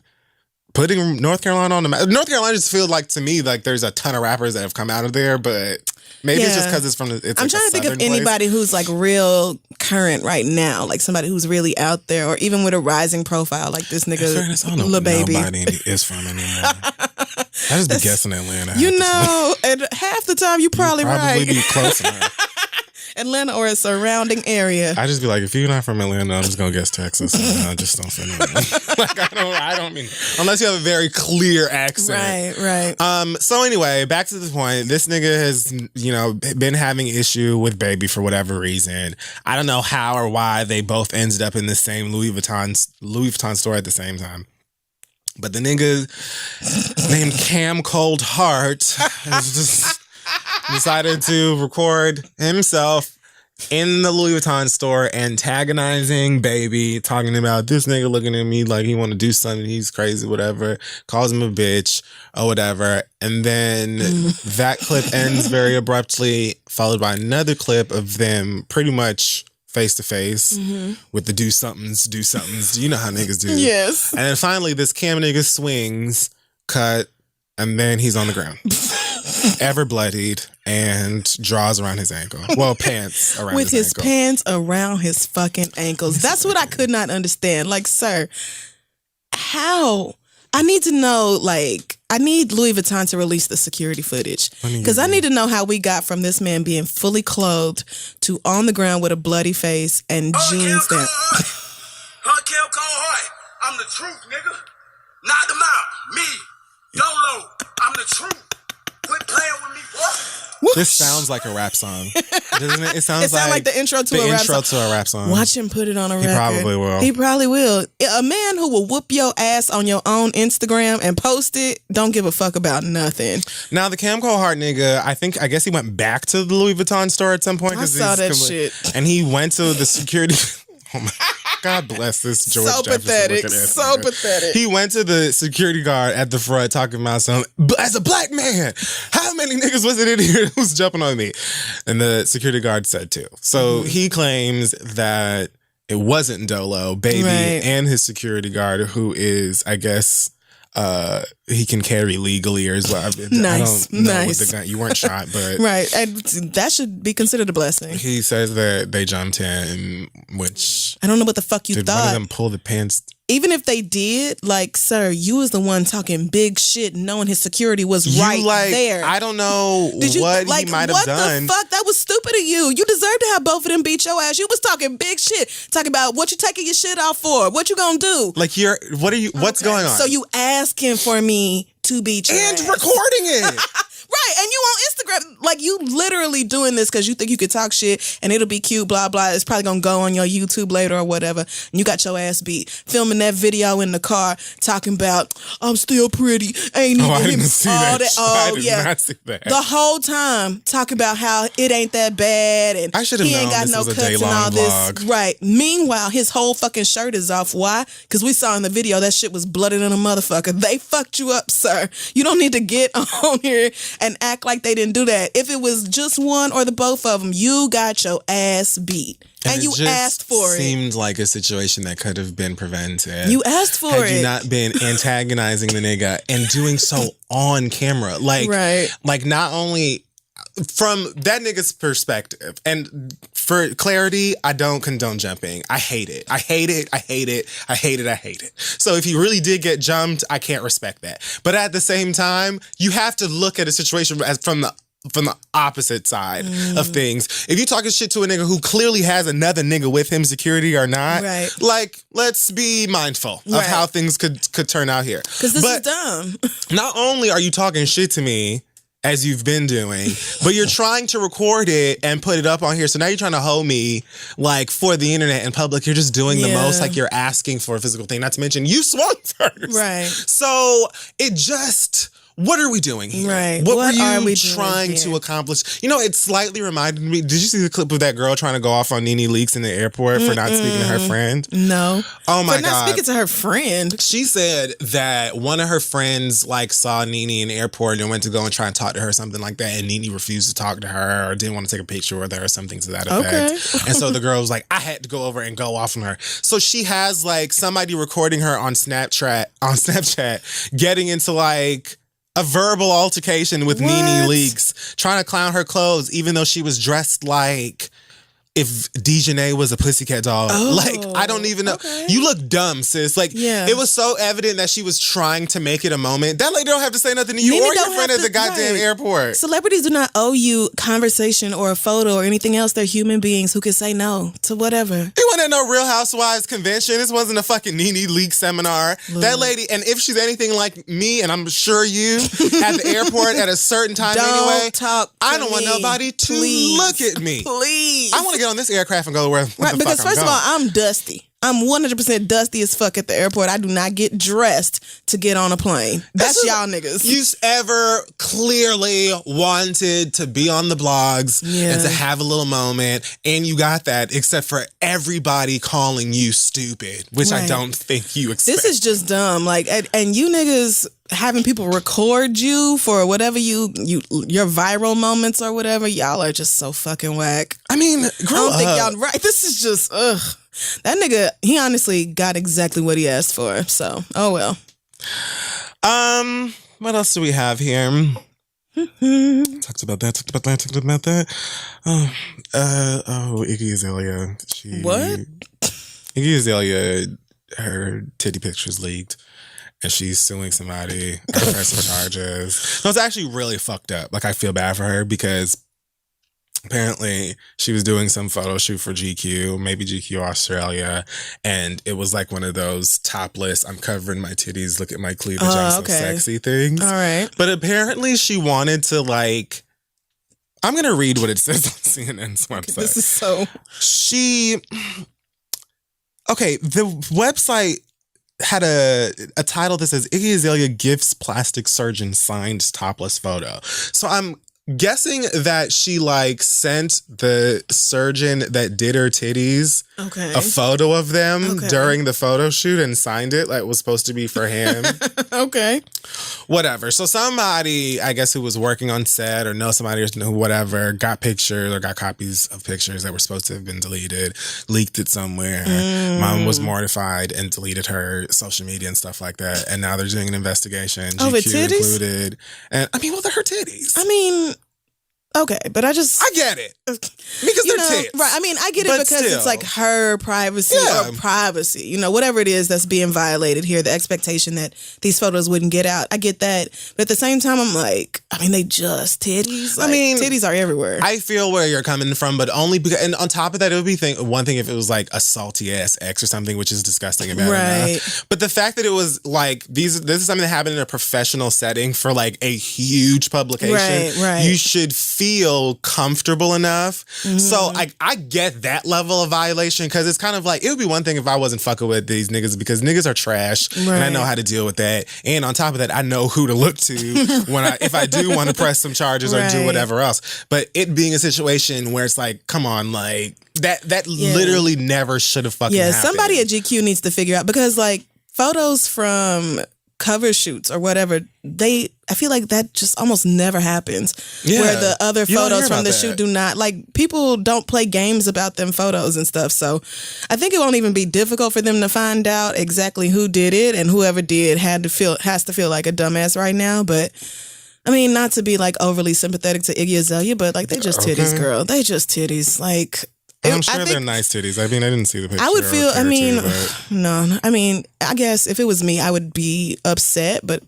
putting North Carolina on the map? North Carolina just feels like, to me, like, there's a ton of rappers that have come out of there, but... Maybe it's just because it's from it's I'm like trying to think of anybody who's like real current right now, like somebody who's really out there, or even with a rising profile, like this nigga, Lil Baby. Nobody is from Atlanta. I just be guessing Atlanta. And half the time you probably right. Be close enough. Atlanta or a surrounding area. I just be like, if you're not from Atlanta, I'm just gonna guess Texas. And I just don't fit in. Like I don't mean unless you have a very clear accent. Right. So anyway, back to the point. This nigga has, been having issue with Baby for whatever reason. I don't know how or why they both ended up in the same Louis Vuitton store at the same time. But the nigga named Cam Coldheart has just decided to record himself in the Louis Vuitton store antagonizing Baby, talking about this nigga looking at me like he want to do something, he's crazy, whatever, calls him a bitch or whatever. And then that clip ends very abruptly, followed by another clip of them pretty much face to face with the do somethings. You know how niggas do. Yes. And then finally this Cam nigga swings, cut, and then he's on the ground. Ever bloodied and draws around his ankle. Well, pants around with his ankle. Pants around his fucking ankles. That's what I could not understand. Like, sir, how? I need to know, like, I need Louis Vuitton to release the security footage. Because I need to know how we got from this man being fully clothed to on the ground with a bloody face and jeans down. Coldheart. I'm the truth, nigga. Knock them out. Me. YOLO. I'm the truth. Quit playing with me, boy. This sounds like a rap song, doesn't it? It sounds like the intro to a rap song. Watch him put it on a record. He probably will. A man who will whoop your ass on your own Instagram and post it, don't give a fuck about nothing. Now, the Cam Coldheart nigga, I guess he went back to the Louis Vuitton store at some point. I saw that shit. And he went to the security... Oh my God bless this George Jefferson. So pathetic. He went to the security guard at the front talking about something. As a black man, how many niggas was it in here who's jumping on me? And the security guard said too. So he claims that it wasn't Dolo, Baby, and his security guard, who is, I guess, he can carry legally or as well. Nice. I don't know with the gun. You weren't shot, but right, and that should be considered a blessing. He says that they jumped him, which I don't know what the fuck you did thought. One of them pull the pants? Even if they did, like, sir, you was the one talking big shit, knowing his security was there. I don't know what he might have done. What the fuck? That was stupid of you. You deserve to have both of them beat your ass. You was talking big shit, talking about what you taking your shit off for. What you gonna do? Like, what's going on? So you asking for me to beat your and ass. recording it. Right, and you on Instagram, like you literally doing this because you think you could talk shit and it'll be cute, blah, blah. It's probably going to go on your YouTube later or whatever. And you got your ass beat. Filming that video in the car talking about, I'm still pretty. Ain't even I didn't see all that. Oh, I did yeah. not see that. The whole time talking about how it ain't that bad and I should have he ain't known got this no was a cuts and day-long all this. vlog. Right. Meanwhile, his whole fucking shirt is off. Why? Because we saw in the video that shit was blooded in a motherfucker. They fucked you up, sir. You don't need to get on here and act like they didn't do that. If it was just one or the both of them, you got your ass beat. And you asked for it. It seemed like a situation that could have been prevented. You asked for it. Had you not been antagonizing the nigga and doing so on camera. Like, right. Like not only from that nigga's perspective, and for clarity, I don't condone jumping. I hate it. I hate it. I hate it. I hate it. I hate it. So if he really did get jumped, I can't respect that. But at the same time, you have to look at a situation as from the opposite side of things. If you talking shit to a nigga who clearly has another nigga with him, security or not, right. Like, let's be mindful of how things could turn out here. Because this is dumb. Not only are you talking shit to me, as you've been doing, but you're trying to record it and put it up on here. So now you're trying to hold me like for the internet and public. You're just doing the most, like you're asking for a physical thing. Not to mention you swung first. Right. So it just... What are we doing here? Right. What were you we trying to accomplish? You know, it slightly reminded me. Did you see the clip of that girl trying to go off on Nene Leakes in the airport for not speaking to her friend? No. Oh my God. For not speaking to her friend. She said that one of her friends like saw Nene in the airport and went to go and try and talk to her or something like that. And Nene refused to talk to her or didn't want to take a picture with her or something to that effect. Okay. And so the girl was like, I had to go over and go off on her. So she has like somebody recording her on Snapchat, getting into like a verbal altercation with Nene Leakes, trying to clown her clothes, even though she was dressed like if Dionne was a pussycat doll. Like, I don't even know. Okay. You look dumb, sis. Like, it was so evident that she was trying to make it a moment. That lady don't have to say nothing to you or your friend at the goddamn airport. Celebrities do not owe you conversation or a photo or anything else. They're human beings who can say no to whatever. It wasn't at no Real Housewives convention. This wasn't a fucking Nene Leakes seminar. Look. That lady, and if she's anything like me, and I'm sure you, at the airport at a certain time anyway, I don't want nobody to look at me. Please. I want to get on this aircraft and go where right, because first of all, I'm dusty. I'm 100% dusty as fuck at the airport. I do not get dressed to get on a plane. That's y'all niggas. You ever clearly wanted to be on the blogs and to have a little moment, and you got that, except for everybody calling you stupid, which I don't think you expect. This is just dumb. Like, and you niggas having people record you for whatever your viral moments or whatever, y'all are just so fucking whack. I mean, grow up. Think y'all right. This is just that nigga, he honestly got exactly what he asked for. So, oh well. What else do we have here? Talked about that. Iggy Azalea. What? Iggy Azalea, her titty pictures leaked. And she's suing somebody, pressing charges. No, it's actually really fucked up. Like, I feel bad for her because apparently she was doing some photo shoot for GQ, maybe GQ Australia, and it was like one of those topless, I'm covering my titties, look at my cleavage, I'm so sexy things. All right. But apparently she wanted to like, I'm going to read what it says on CNN's website. This is so... Okay, the website had a title that says Iggy Azalea gifts plastic surgeon signed topless photo. So I'm guessing that she like sent the surgeon that did her titties a photo of them during the photo shoot and signed it like it was supposed to be for him. Okay. Whatever. So somebody, I guess, who was working on set or know somebody or whatever, got pictures or got copies of pictures that were supposed to have been deleted, leaked it somewhere. Mom was mortified and deleted her social media and stuff like that. And now they're doing an investigation. Oh, GQ titties? included. And I mean, well, they're her titties. I mean, Okay, but I get it. Because they're tits. Right. I mean, I get it But because still. it's like her privacy or privacy, whatever it is that's being violated here, the expectation that these photos wouldn't get out. I get that. But at the same time, I'm like, I mean, they just titties. Like, titties are everywhere. I feel where you're coming from, but only because, and on top of that, it would be one thing if it was like a salty ass ex or something, which is disgusting about it. But the fact that it was like, this is something that happened in a professional setting for like a huge publication. Right. You should feel comfortable enough. So I get that level of violation, because it's kind of like, it would be one thing if I wasn't fucking with these niggas, because niggas are trash and I know how to deal with that. And on top of that, I know who to look to if I do want to press some charges or do whatever else. But it being a situation where it's like, come on, like that literally never should have fucking happened. Somebody at GQ needs to figure out, because like photos from cover shoots or whatever, I feel like that just almost never happens. Yeah. Where the other photos from the shoot do not, like, people don't play games about them photos and stuff. So I think it won't even be difficult for them to find out exactly who did it, and whoever did has to feel like a dumbass right now. But I mean, not to be like overly sympathetic to Iggy Azalea, but like, they just titties, girl. They just titties. Like, I'm sure they're nice titties. I mean, I didn't see the picture. I would feel, no. I mean, I guess if it was me, I would be upset, but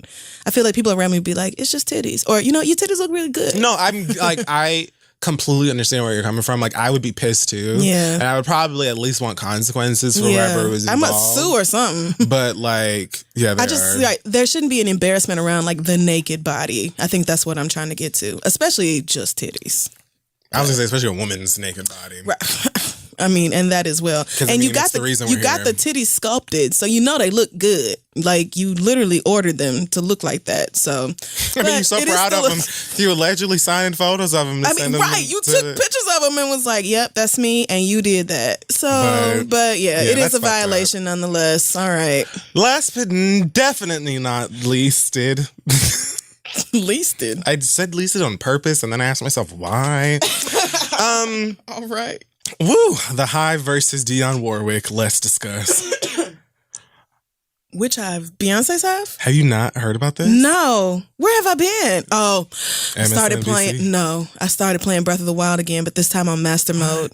I feel like people around me would be like, it's just titties. Or, your titties look really good. No, I'm like, I completely understand where you're coming from. Like, I would be pissed too. Yeah. And I would probably at least want consequences for whoever was involved. I must sue or something. But like, there shouldn't be an embarrassment around like the naked body. I think that's what I'm trying to get to, especially just titties. I was gonna say, especially a woman's naked body. Right. I mean, and that as well. And you got the titties sculpted, so they look good. Like, you literally ordered them to look like that. So I mean, you're so proud of them. You allegedly signed photos of them. You took pictures of them and was like, "Yep, that's me," and you did that. So, but it is a violation nonetheless. All right. Last but definitely not leasted. Leasted? I said leasted on purpose, and then I asked myself why. All right. Woo! The Hive versus Dionne Warwick. Let's discuss. Which Hive? Beyonce's Hive? Have you not heard about this? No. Where have I been? Oh, MSNBC? I started playing Breath of the Wild again, but this time on Master Mode.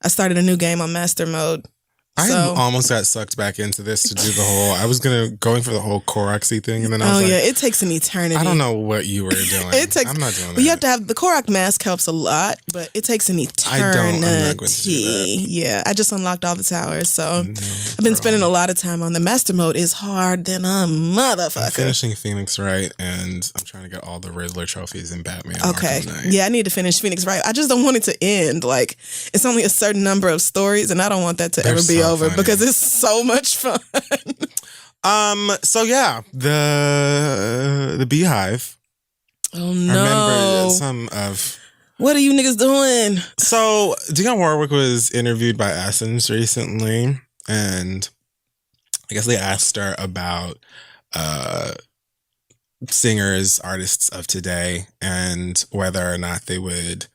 I started a new game on Master Mode. I almost got sucked back into this to do the whole. I was going for the whole Koroksy thing, and then I was like, it takes an eternity. I don't know what you were doing. I'm not doing that. But you have to have the Korok mask helps a lot, but it takes an eternity. I'm not going to do that. Yeah, I just unlocked all the towers, so I've been spending a lot of time on the Master Mode. Is hard than a motherfucker. I'm finishing Phoenix Wright, and I'm trying to get all the Riddler trophies in Batman. Okay, yeah, I need to finish Phoenix Wright. I just don't want it to end. Like, it's only a certain number of stories, and I don't want that to ever be over because it's so much fun. So yeah, the Beehive. Oh no! I remember some of. What are you niggas doing? So Dionne Warwick was interviewed by Essence recently, and I guess they asked her about singers, artists of today, and whether or not they would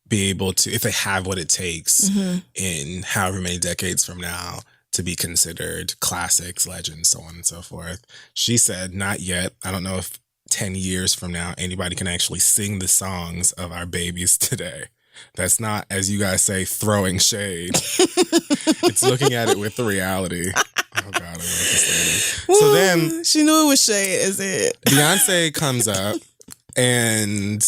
be able to, if they have what it takes in however many decades from now, to be considered classics, legends, so on and so forth. She said, not yet. I don't know if 10 years from now anybody can actually sing the songs of our babies today. That's not, as you guys say, throwing shade. It's looking at it with the reality. Oh God, I love this lady. So then she knew it was shade, is it? Beyonce comes up, and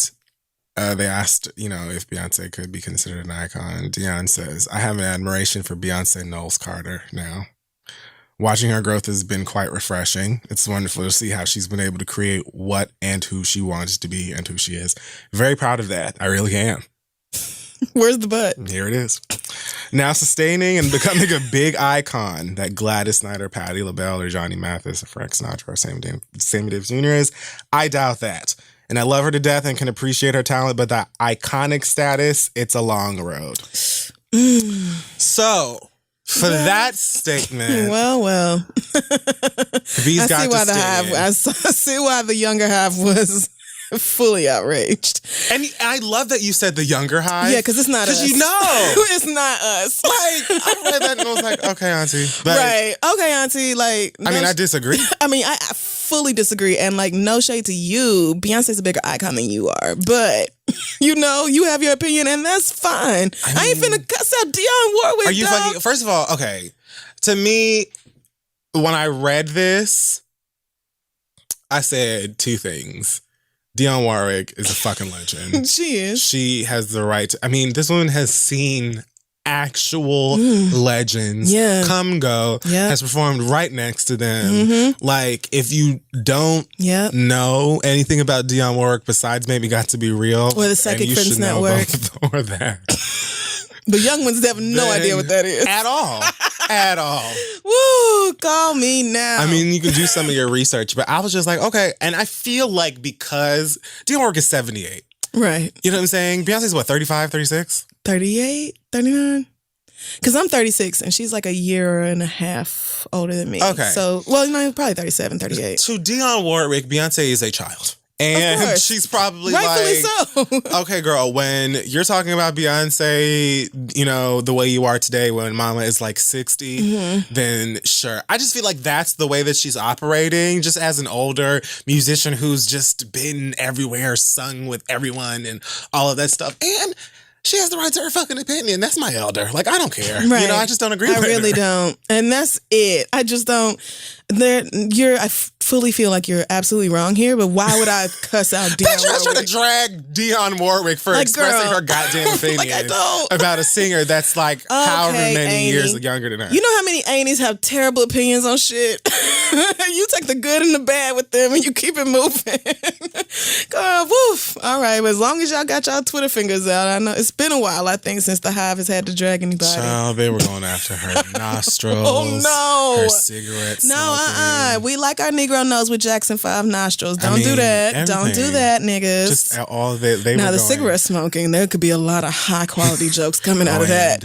they asked, if Beyonce could be considered an icon. Dionne says, I have an admiration for Beyonce Knowles Carter now. Watching her growth has been quite refreshing. It's wonderful to see how she's been able to create what and who she wants to be and who she is. Very proud of that. I really am. Where's the butt? Here it is. Now sustaining and becoming a big icon that Gladys Snyder, Patti LaBelle, or Johnny Mathis, or Frank Sinatra, or Sammy Davis Jr. is, I doubt that. And I love her to death and can appreciate her talent, but that iconic status, it's a long road. So, for that statement, well, B's got to stay. I see why the younger half was fully outraged. And I love that you said the younger Hive. Yeah, because it's not us. Because it's not us. Like, I read that and I was like, okay, auntie. Like, right. Okay, auntie. Like, I disagree. I fully disagree. And like, no shade to you. Beyonce's a bigger icon than you are. But You have your opinion, and that's fine. I ain't finna cuss out Dionne Warwick. Are you fucking? First of all, okay. To me, when I read this, I said two things. Dionne Warwick is a fucking legend. She is. She has the right to. I mean, this woman has seen actual legends come go, has performed right next to them. Like, if you don't know anything about Dionne Warwick besides maybe Got to Be Real or the Psychic Prince Network or that, the young ones have no idea what that is at all. Woo, call me now. I mean, you can do some of your research, but I was just like, okay. And I feel like because Dionne Warwick is 78, right? You know what I'm saying? Beyonce's what, 35, 36? 38, 39? Because I'm 36 and she's like a year and a half older than me. Okay. So, well, probably 37, 38. To Dionne Warwick, Beyonce is a child. And she's probably rightfully so. Okay, girl, when you're talking about Beyonce, the way you are today when mama is like 60, then sure. I just feel like that's the way that she's operating, just as an older musician who's just been everywhere, sung with everyone and all of that stuff. And she has the right to her fucking opinion. That's my elder. Like, I don't care. Right. I just don't agree with her. I really don't. And that's it. I just don't. I fully feel like you're absolutely wrong here, but why would I cuss out Dionne Warwick? You're trying to drag Dionne Warwick for expressing her goddamn opinion like, I don't. about a singer that's like however many years younger than her. You know how many aunties have terrible opinions on shit? You take the good and the bad with them and you keep it moving. Girl, woof. All right, but as long as y'all got y'all Twitter fingers out, I know it's been a while, I think, since the Hive has had to drag anybody. Child, they were going after her nostrils. Oh, no. Her cigarettes. No, we like our Negro nose with Jackson 5 nostrils. Don't do that. Everything. Don't do that, niggas. Just all of it. Now, the cigarette smoking, there could be a lot of high quality jokes coming out of that.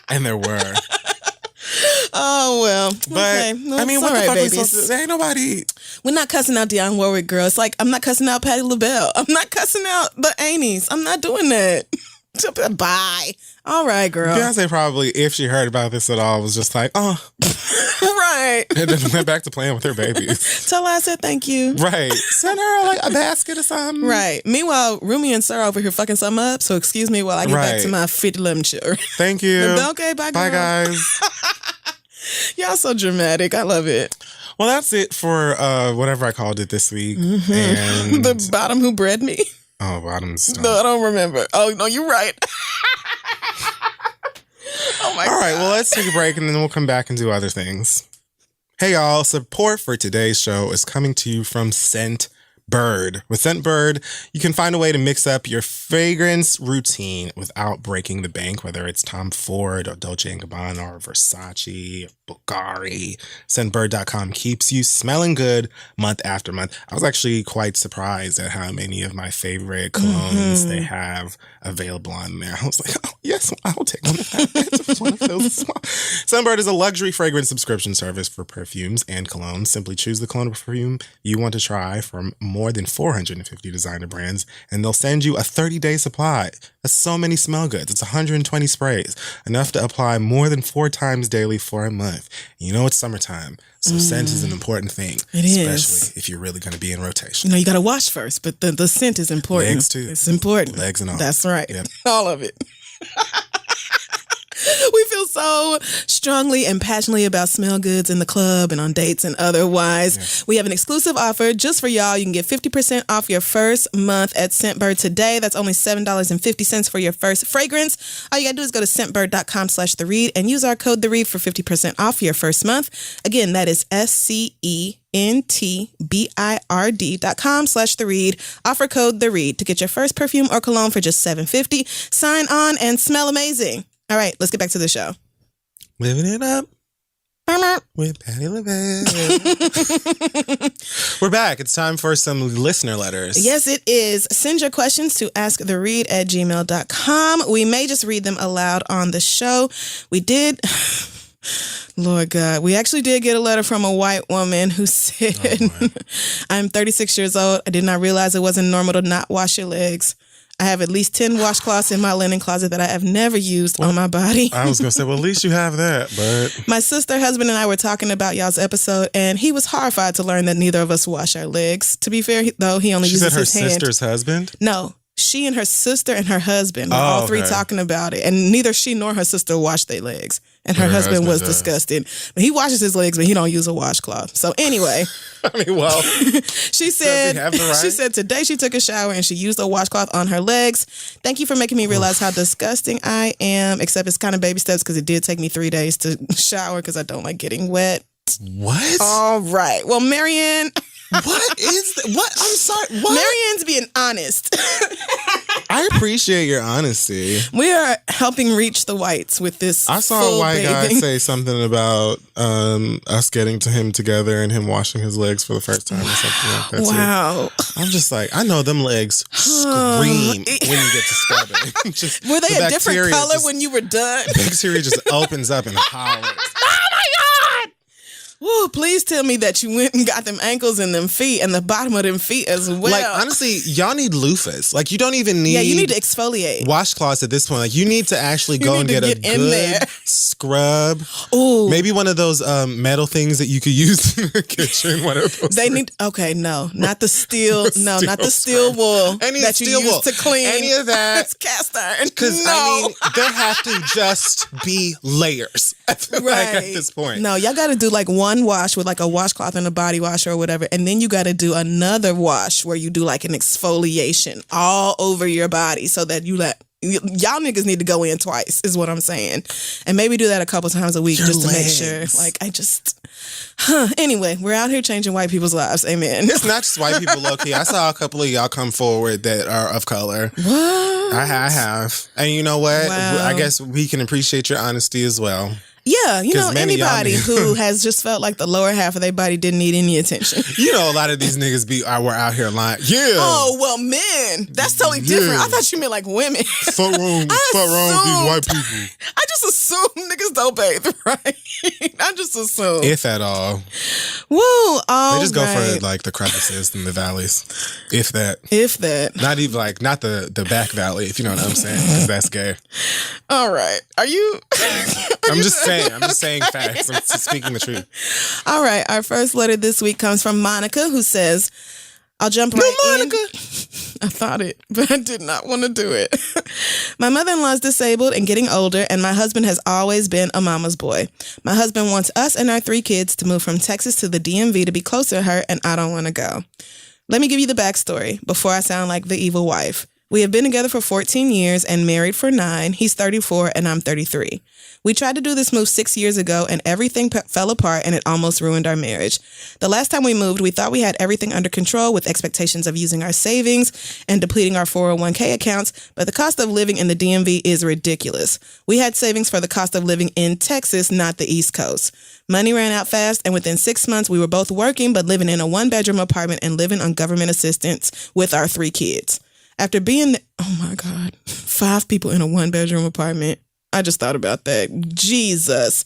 And there were. Oh, well. But, okay. Well, I mean, what the fuck babies. we supposed to say? Ain't nobody. We're not cussing out Dionne Warwick, girl. It's like, I'm not cussing out Patti LaBelle. I'm not cussing out the aunties. I'm not doing that. Bye. All right, girl. Beyonce probably, if she heard about this at all, was just like, oh. Right. And then went back to playing with her babies. Tell her I said thank you. Right. Send her like a basket or something. Right. Meanwhile, Rumi and Sir over here fucking something up. So excuse me while I get back to my 50-11 children. Thank you. Okay, bye, girl. Bye, guys. Y'all so dramatic. I love it. Well, that's it for whatever I called it this week. And the bottom who bred me. Oh, bottoms. No, I don't remember. Oh, no, you're right. Oh, my God. All right, well, let's take a break and then we'll come back and do other things. Hey, y'all. Support for today's show is coming to you from Scentbird. With Scentbird, you can find a way to mix up your fragrance routine without breaking the bank, whether it's Tom Ford or Dolce & Gabbana or Versace, Bulgari. Scentbird.com keeps you smelling good month after month. I was actually quite surprised at how many of my favorite colognes they have available on there. I was like, oh, yes, I'll take one of that. One of those as well. Scentbird is a luxury fragrance subscription service for perfumes and colognes. Simply choose the cologne or perfume you want to try from more than 450 designer brands, and they'll send you a 30-day supply. That's so many smell goods. It's 120 sprays, enough to apply more than 4 times daily for a month. You know it's summertime, so scent is an important thing. It especially is. if you're really going to be in rotation. You got to wash first, but the scent is important. Legs too. It's important. Legs and all. That's right. Yep. All of it. We feel so strongly and passionately about smell goods in the club and on dates and otherwise. Yes. We have an exclusive offer just for y'all. You can get 50% off your first month at Scentbird today. That's only $7.50 for your first fragrance. All you gotta do is go to scentbird.com/theread and use our code TheRead for 50% off your first month. Again, that is SCENTBIRD.com/theread. Offer code TheRead to get your first perfume or cologne for just $7.50. Sign on and smell amazing. All right, let's get back to the show. Living it up with Patti LaBelle. We're back. It's time for some listener letters. Yes, it is. Send your questions to asktheread@gmail.com. We may just read them aloud on the show. We did... Lord God, we actually did get a letter from a white woman who said, I'm 36 years old. I did not realize it wasn't normal to not wash your legs. I have at least 10 washcloths in my linen closet that I have never used on my body. I was going to say, well, at least you have that, but... My sister, husband, and I were talking about y'all's episode, and he was horrified to learn that neither of us wash our legs. To be fair, though, he only uses his hand. She said her sister's husband? No. She and her sister and her husband were all three talking about it. And neither she nor her sister washed their legs. And her husband was disgusted. But he washes his legs, but he don't use a washcloth. So anyway. I mean, well. She said, she said today she took a shower and she used a washcloth on her legs. Thank you for making me realize how disgusting I am. Except it's kind of baby steps because it did take me 3 days to shower because I don't like getting wet. What? All right. Well, Marianne... What is that? What? I'm sorry. What? Marianne's being honest. I appreciate your honesty. We are helping reach the whites with this. I saw a white guy say something about us getting to him together and him washing his legs for the first time or something like that. Wow. Too. I'm just like, I know them legs scream when you get to scrubbing. Just, were they a different color when you were done? Bacteria just opens up and hollers. Oh my God! Woo, please tell me that you went and got them ankles and them feet and the bottom of them feet as well. Like, honestly, y'all need loofahs. Like, you don't even need... Yeah, you need to exfoliate. Washcloths at this point. Like, you need to actually go and get a good scrub. Ooh. Maybe one of those metal things that you could use in the kitchen. One of those no, not the steel. No, not the steel wool that you use to clean. Any of that. It's cast iron. Because, no. I mean, there have to just be layers. I feel like at this point. No, y'all got to do like one wash with like a washcloth and a body wash or whatever, and then you got to do another wash where you do like an exfoliation all over your body so that y'all niggas need to go in twice is what I'm saying, and maybe do that a couple times a week just to make sure. Like anyway, we're out here changing white people's lives. Amen. It's not just white people, low-key. I saw a couple of y'all come forward that are of color. What? I have, and you know what? Wow. I guess we can appreciate your honesty as well. Yeah, you know, anybody who has just felt like the lower half of their body didn't need any attention. You know, a lot of these niggas were out here lying. Yeah. Oh, well, men. That's totally different. I thought you meant like women. Fuck wrong with these white people. I just assume niggas don't bathe, right? I just assume. If at all. Woo. They just go for like the crevices and the valleys. If that. Not even like, not the back valley, if you know what I'm saying, because that's gay. All right. Are you... I'm just saying facts. I'm speaking the truth. All right. Our first letter this week comes from Monica, who says, I'll jump right in. I thought it, but I did not want to do it. My mother-in-law is disabled and getting older, and my husband has always been a mama's boy. My husband wants us and our 3 kids to move from Texas to the DMV to be closer to her, and I don't want to go. Let me give you the backstory before I sound like the evil wife. We have been together for 14 years and married for 9. He's 34 and I'm 33. We tried to do this move 6 years ago and everything fell apart and it almost ruined our marriage. The last time we moved, we thought we had everything under control with expectations of using our savings and depleting our 401k accounts, but the cost of living in the DMV is ridiculous. We had savings for the cost of living in Texas, not the East Coast. Money ran out fast, and within 6 months, we were both working but living in a 1-bedroom apartment and living on government assistance with our 3 kids. After being, 5 people in a 1-bedroom apartment. I just thought about that. Jesus.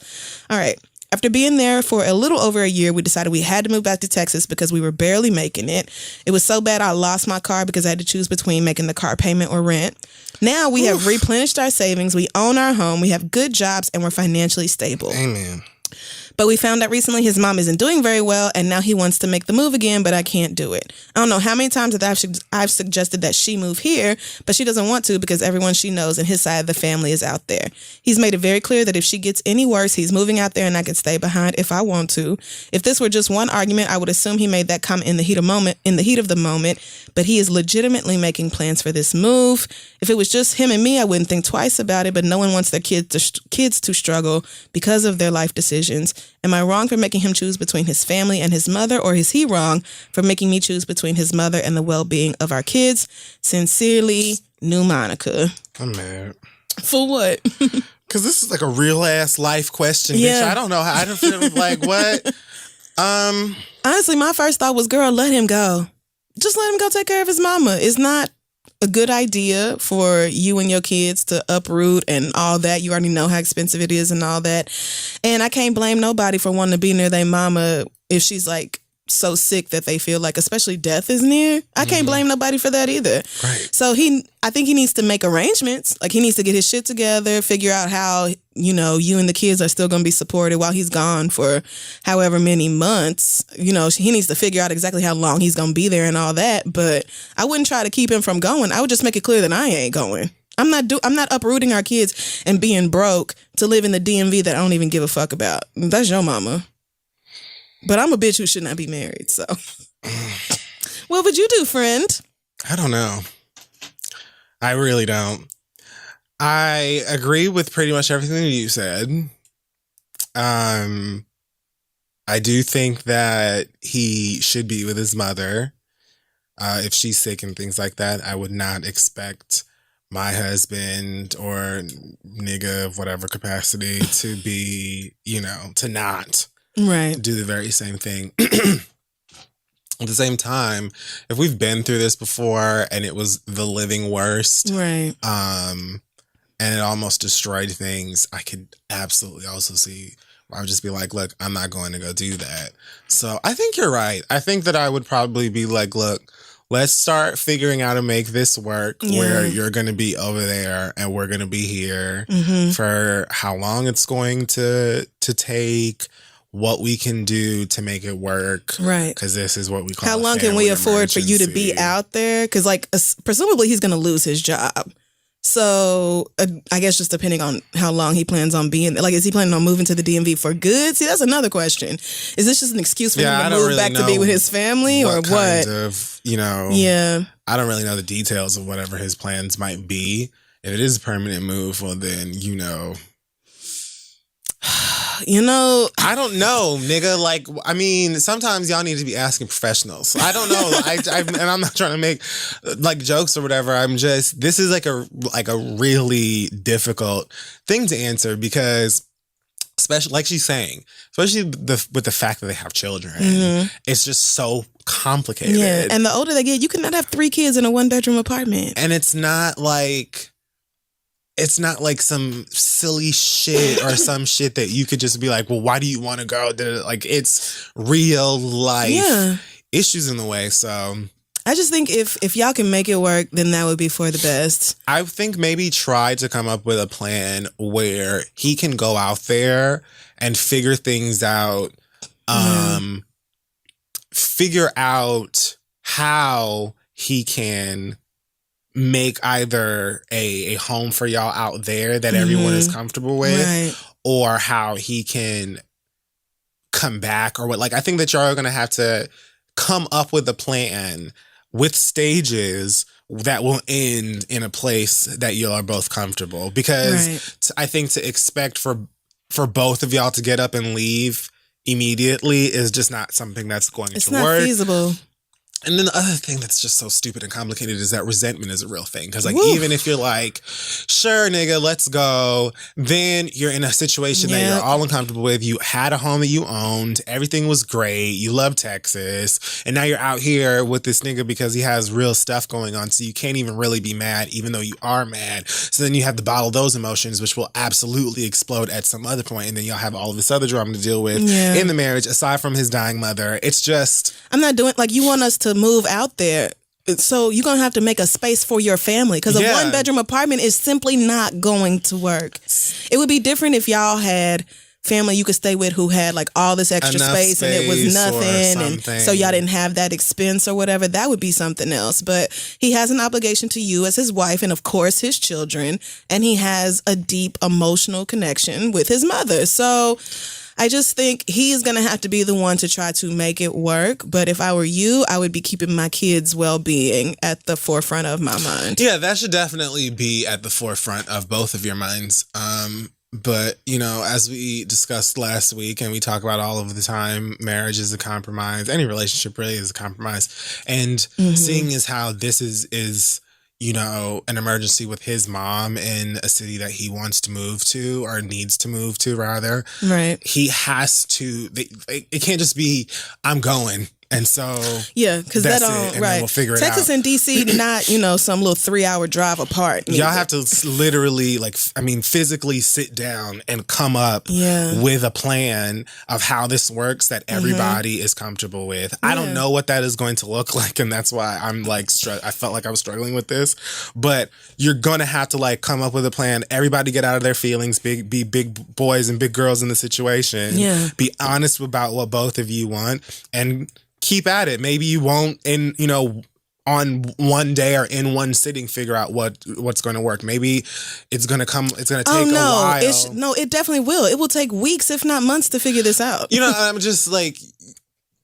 All right. After being there for a little over a year, we decided we had to move back to Texas because we were barely making it. It was so bad I lost my car because I had to choose between making the car payment or rent. Now we have replenished our savings. We own our home. We have good jobs and we're financially stable. Amen. But we found out recently his mom isn't doing very well, and now he wants to make the move again, but I can't do it. I don't know how many times that I've suggested that she move here, but she doesn't want to because everyone she knows and his side of the family is out there. He's made it very clear that if she gets any worse, he's moving out there and I can stay behind if I want to. If this were just one argument, I would assume he made that comment in the heat of the moment, but he is legitimately making plans for this move. If it was just him and me, I wouldn't think twice about it, but no one wants their kids to struggle because of their life decisions. Am I wrong for making him choose between his family and his mother, or is he wrong for making me choose between his mother and the well-being of our kids? Sincerely, New Monica. I'm mad. For what? Because this is like a real-ass life question, bitch. I don't know how. I don't feel like, what? Honestly, my first thought was, girl, let him go. Just let him go take care of his mama. It's not a good idea for you and your kids to uproot and all that. You already know how expensive it is and all that. And I can't blame nobody for wanting to be near their mama if she's like so sick that they feel like, especially death is near. I can't blame nobody for that either. Right. So I think he needs to make arrangements. Like he needs to get his shit together, figure out how, you know, you and the kids are still going to be supported while he's gone for however many months. You know, he needs to figure out exactly how long he's going to be there and all that. But I wouldn't try to keep him from going. I would just make it clear that I ain't going. I'm not uprooting our kids and being broke to live in the DMV that I don't even give a fuck about. That's your mama. But I'm a bitch who should not be married, so. What would you do, friend? I don't know. I really don't. I agree with pretty much everything that you said. I do think that he should be with his mother. If she's sick and things like that, I would not expect my husband or nigga of whatever capacity to be, you know, to not do the very same thing. At the same time, if we've been through this before and it was the living worst, and it almost destroyed things, I could absolutely also see, I would just be like, look, I'm not going to go do that. So I think you're right. I think that I would probably be like, look, let's start figuring out how to make this work where you're going to be over there and we're going to be here for how long it's going to take, what we can do to make it work. Right. Because this is what we call how long can we afford for you to be out there? Because like presumably he's going to lose his job. So I guess just depending on how long he plans on being there. Like, is he planning on moving to the DMV for good? See, that's another question. Is this just an excuse for him to move back to be with his family or what? Kind of, you know, I don't really know the details of whatever his plans might be. If it is a permanent move, well then, you know, I don't know, nigga. Like, I mean, sometimes y'all need to be asking professionals. I don't know. And I'm not trying to make like jokes or whatever. I'm just, this is like a really difficult thing to answer because, especially like she's saying, especially with the fact that they have children, it's just so complicated. Yeah, and the older they get, you cannot have 3 kids in a 1-bedroom apartment. And it's not like some silly shit or some shit that you could just be like, well, why do you want to go? Like, it's real life issues in the way. So I just think if y'all can make it work, then that would be for the best. I think maybe try to come up with a plan where he can go out there and figure things out, figure out how he can make either a home for y'all out there that everyone is comfortable with, or how he can come back or what. Like, I think that y'all are going to have to come up with a plan with stages that will end in a place that y'all are both comfortable. Because I think to expect for both of y'all to get up and leave immediately is just not something that's going to work. It's not feasible. And then the other thing that's just so stupid and complicated is that resentment is a real thing. Because, like, even if you're like, sure, nigga, let's go, then you're in a situation that you're all uncomfortable with. You had a home that you owned. Everything was great. You love Texas. And now you're out here with this nigga because he has real stuff going on. So you can't even really be mad, even though you are mad. So then you have to bottle those emotions, which will absolutely explode at some other point. And then you'll have all of this other drama to deal with in the marriage, aside from his dying mother. It's just... I'm not doing... Like, you want us to move out there, so you're gonna have to make a space for your family, because a 1-bedroom apartment is simply not going to work. It would be different if y'all had family you could stay with who had like all this extra space and it was nothing, and so y'all didn't have that expense or whatever. That would be something else. But he has an obligation to you as his wife and of course his children, and he has a deep emotional connection with his mother. So I just think he's going to have to be the one to try to make it work. But if I were you, I would be keeping my kids' well-being at the forefront of my mind. Yeah, that should definitely be at the forefront of both of your minds. But, you know, as we discussed last week and we talk about all of the time, marriage is a compromise. Any relationship really is a compromise. And seeing as how this is you know, an emergency with his mom in a city that he wants to move to, or needs to move to rather. Right. He has to, it can't just be, I'm going. And so yeah, because that that's it, don't and right. then we'll figure it Texas out. and DC, not some little 3-hour drive apart. Y'all have to literally, physically sit down and come up with a plan of how this works that everybody is comfortable with. I don't know what that is going to look like, and that's why I'm I felt like I was struggling with this. But you're gonna have to come up with a plan. Everybody get out of their feelings. Be big boys and big girls in the situation. Yeah. Be honest about what both of you want and keep at it. Maybe you won't on one day or in one sitting figure out what's going to work. Maybe it's going to take a while. It definitely will. It will take weeks, if not months, to figure this out. I'm just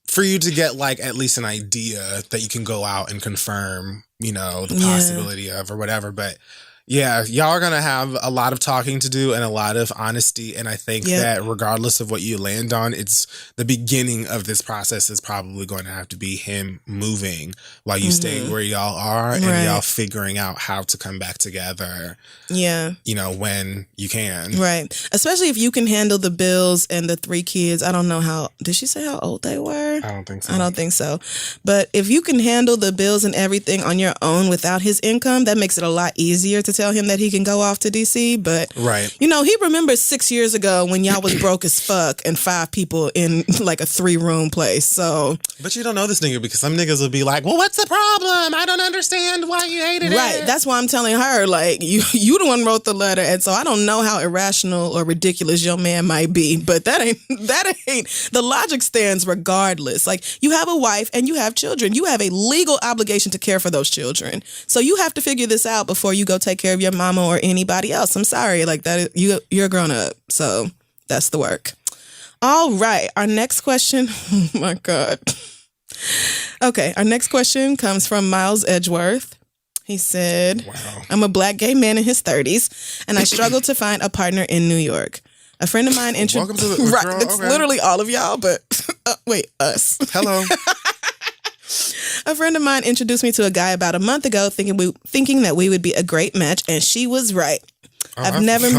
for you to get at least an idea that you can go out and confirm, the possibility of or whatever. But yeah, y'all are going to have a lot of talking to do and a lot of honesty. And I think that regardless of what you land on, it's the beginning of this process is probably going to have to be him moving while you stay where y'all are and y'all figuring out how to come back together. Yeah. When you can. Right. Especially if you can handle the bills and the 3 kids. I don't know did she say how old they were? I don't think so. I don't think so. But if you can handle the bills and everything on your own without his income, that makes it a lot easier to tell him that he can go off to DC. But he remembers 6 years ago when y'all was broke as fuck and 5 people in a 3-room place. So, but you don't know this nigga because some niggas will be like, well, what's the problem? I don't understand why you hated it. Right. That's why I'm telling her, you the one wrote the letter, and so I don't know how irrational or ridiculous your man might be, but that ain't the logic stands regardless. You have a wife and you have children. You have a legal obligation to care for those children. So you have to figure this out before you go take care of your mama or anybody else. I'm sorry, you're grown up. So that's the work. All right, our next question. Oh my God. Okay, our next question comes from Miles Edgeworth. He said, wow. I'm a Black gay man in his 30s, and I struggle to find a partner in New York. A friend of mine Welcome to the right, girl, it's literally all of y'all, but wait, us. Hello. A friend of mine introduced me to a guy about a month ago, thinking that we would be a great match, and she was right. I've never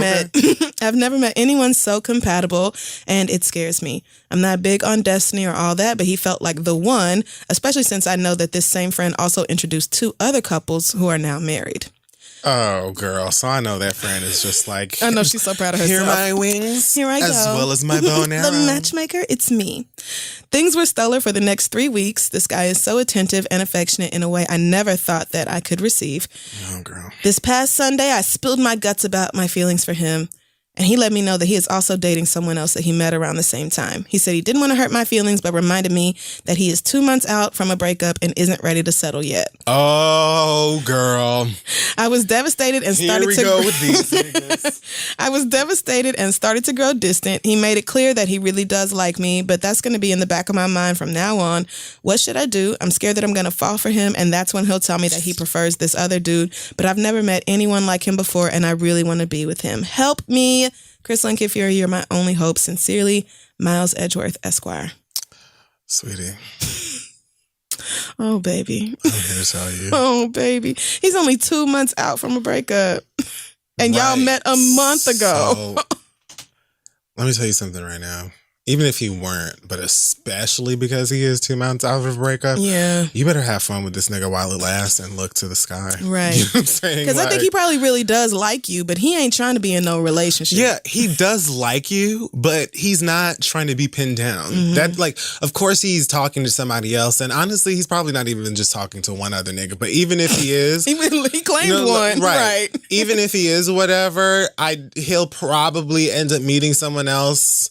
met anyone so compatible, and it scares me. I'm not big on destiny or all that, but he felt like the one, especially since I know that this same friend also introduced 2 other couples who are now married. Oh, girl. So I know that friend is just I know she's so proud of herself. Here are my wings. Here I go. As well as my bow and arrow. The matchmaker, it's me. Things were stellar for the next 3 weeks. This guy is so attentive and affectionate in a way I never thought that I could receive. Oh, girl. This past Sunday, I spilled my guts about my feelings for him. And he let me know that he is also dating someone else that he met around the same time. He said he didn't want to hurt my feelings, but reminded me that he is 2 months out from a breakup and isn't ready to settle yet. Oh, girl. I was devastated and started to go with these niggas. I was devastated and started to grow distant. He made it clear that he really does like me, but that's going to be in the back of my mind from now on. What should I do? I'm scared that I'm going to fall for him, and that's when he'll tell me that he prefers this other dude, but I've never met anyone like him before, and I really want to be with him. Help me. Chris Lincoln Fury, you're my only hope. Sincerely, Miles Edgeworth, Esquire. Sweetie. Oh, baby. I'm here to tell you. Oh, baby. He's only 2 months out from a breakup. And y'all met a month ago. So, let me tell you something right now. Even if he weren't, but especially because he is 2 months out of a breakup, you better have fun with this nigga while it lasts and look to the sky. Right. You know what I'm saying? Because I think he probably really does like you, but he ain't trying to be in no relationship. Yeah, he does like you, but he's not trying to be pinned down. Of course he's talking to somebody else, and honestly, he's probably not even just talking to one other nigga, but even if he is... he claimed one. Right. Even if he is whatever, he'll probably end up meeting someone else.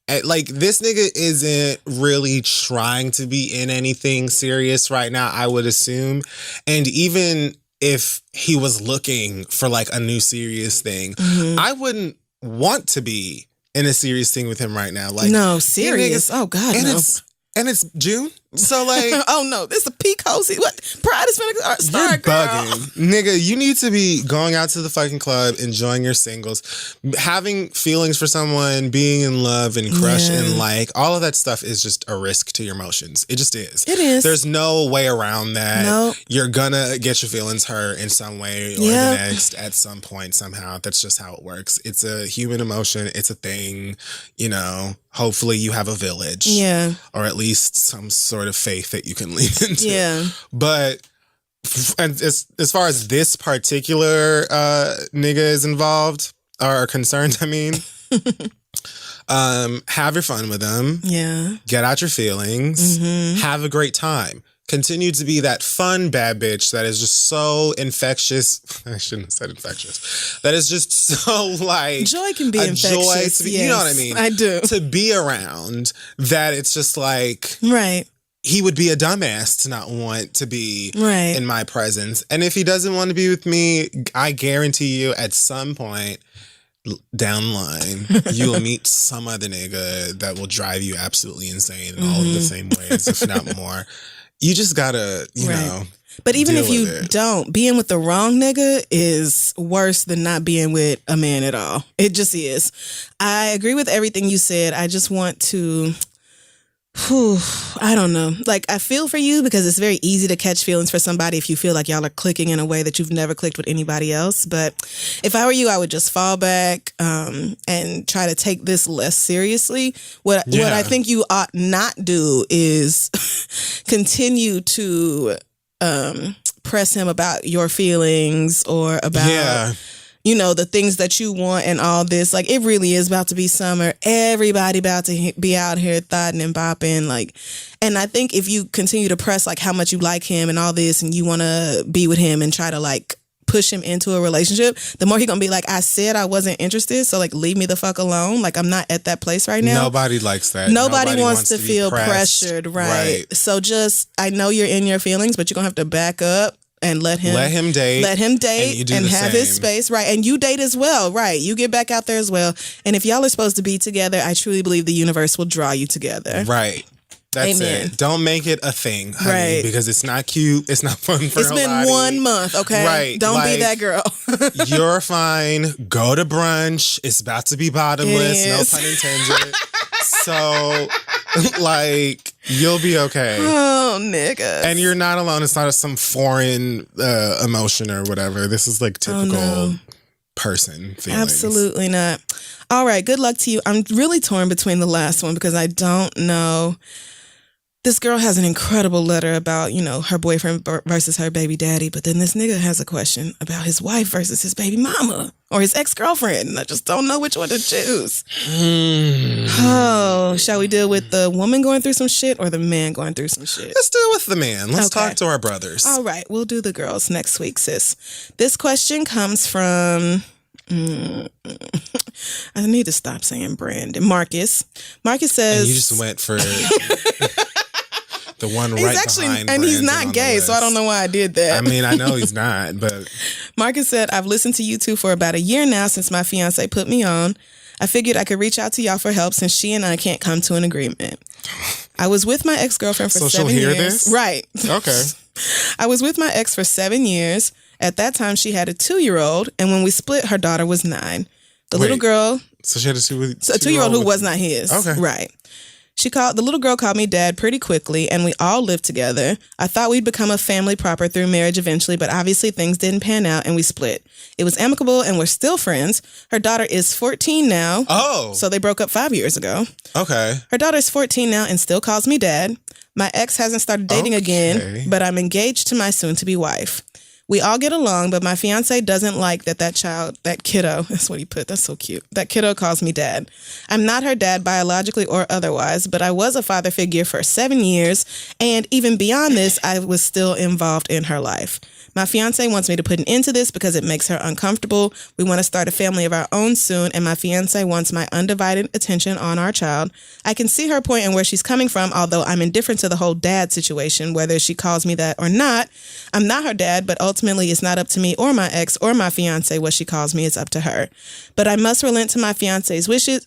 This nigga isn't really trying to be in anything serious right now, I would assume. And even if he was looking for a new serious thing, I wouldn't want to be in a serious thing with him right now. No, serious? Oh, God, no. And it's June. So oh no, this is a peak hosey. What? Pride is finna start, you're bugging. Nigga, you need to be going out to the fucking club, enjoying your singles, having feelings for someone, being in love and crush and all of that stuff is just a risk to your emotions. It just is. It is. There's no way around that. No. You're gonna get your feelings hurt in some way or the next at some point somehow. That's just how it works. It's a human emotion. It's a thing, Hopefully you have a village. Yeah. Or at least some sort sort of faith that you can lean into. Yeah. But and as far as this particular nigga is involved or concerned, I mean, have your fun with him. Yeah. Get out your feelings. Have a great time. Continue to be that fun bad bitch that is just so infectious. I shouldn't have said infectious. That is just so like joy can be infectious. Joy to be, yes, you know what I mean? I do. To be around that it's just like right. He would be a dumbass to not want to be in my presence. And if he doesn't want to be with me, I guarantee you at some point down the line, you will meet some other nigga that will drive you absolutely insane in all of the same ways, if not more. You just gotta, you know. But even if you don't, being with the wrong nigga is worse than not being with a man at all. It just is. I agree with everything you said. I just want to, I don't know. Like, I feel for you because it's very easy to catch feelings for somebody if you feel like y'all are clicking in a way that you've never clicked with anybody else. But if I were you, I would just fall back and try to take this less seriously. What I think you ought not do is continue to press him about your feelings or about you know, the things that you want and all this. Like, it really is about to be summer. Everybody about to be out here thotting and bopping. Like, and I think if you continue to press like how much you like him and all this and you want to be with him and try to like push him into a relationship, the more he gonna be like, I said I wasn't interested, so like leave me the fuck alone. Like, I'm not at that place right now. Nobody likes that. Nobody wants to feel pressured, right? So just, I know you're in your feelings, but you're gonna have to back up and let him date and have his space, right? And you date as well, right? You get back out there as well. And if y'all are supposed to be together, I truly believe the universe will draw you together. Right. That's it. Don't make it a thing, honey, right? Because it's not cute. It's not fun for nobody. It's been 1 month, okay? Right. Don't be that girl. You're fine. Go to brunch. It's about to be bottomless. No pun intended. So, like, you'll be okay. Oh, nigga. And you're not alone. It's not some foreign emotion or whatever. This is like typical person feelings. Absolutely not. All right. Good luck to you. I'm really torn between the last one because I don't know. This girl has an incredible letter about, you know, her boyfriend versus her baby daddy. But then this nigga has a question about his wife versus his baby mama or his ex-girlfriend. And I just don't know which one to choose. Oh, shall we deal with the woman going through some shit or the man going through some shit? Let's deal with the man. Let's talk to our brothers. All right. We'll do the girls next week, sis. This question comes from... I need to stop saying Brandon. Marcus says... And you just went for... The one right behind and he's not gay, so I don't know why I did that. I mean, I know he's not, but... Marcus said, I've listened to you two for about a year now since my fiance put me on. I figured I could reach out to y'all for help since she and I can't come to an agreement. I was with my ex-girlfriend for 7 years. So she'll hear this? Right. Okay. I was with my ex for 7 years. At that time, she had a 2-year-old, and when we split, her daughter was 9. Little girl... So she had a 2-year-old who was not his. Okay. Right. The little girl called me dad pretty quickly, and we all lived together. I thought we'd become a family proper through marriage eventually, but obviously things didn't pan out, and we split. It was amicable, and we're still friends. Her daughter is 14 now. Oh. So they broke up 5 years ago. Okay. Her daughter is 14 now and still calls me dad. My ex hasn't started dating again, but I'm engaged to my soon-to-be wife. We all get along, but my fiance doesn't like that kiddo, that's what he put, that's so cute. That kiddo calls me dad. I'm not her dad biologically or otherwise, but I was a father figure for 7 years, and even beyond this, I was still involved in her life. My fiance wants me to put an end to this because it makes her uncomfortable. We want to start a family of our own soon, and my fiance wants my undivided attention on our child. I can see her point and where she's coming from, although I'm indifferent to the whole dad situation, whether she calls me that or not. I'm not her dad, but ultimately it's not up to me or my ex or my fiance what she calls me. It's up to her. But I must relent to my fiance's wishes.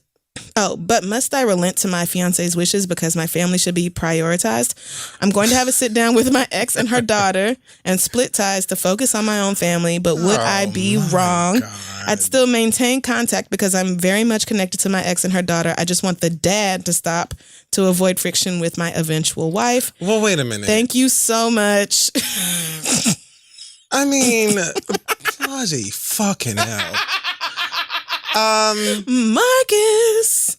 But must I relent to my fiance's wishes because my family should be prioritized? I'm going to have a sit down with my ex and her daughter and split ties to focus on my own family. But would I be wrong? God. I'd still maintain contact because I'm very much connected to my ex and her daughter. I just want the dad to stop to avoid friction with my eventual wife. Well, wait a minute. Thank you so much. I mean, bloody fucking hell. Marcus.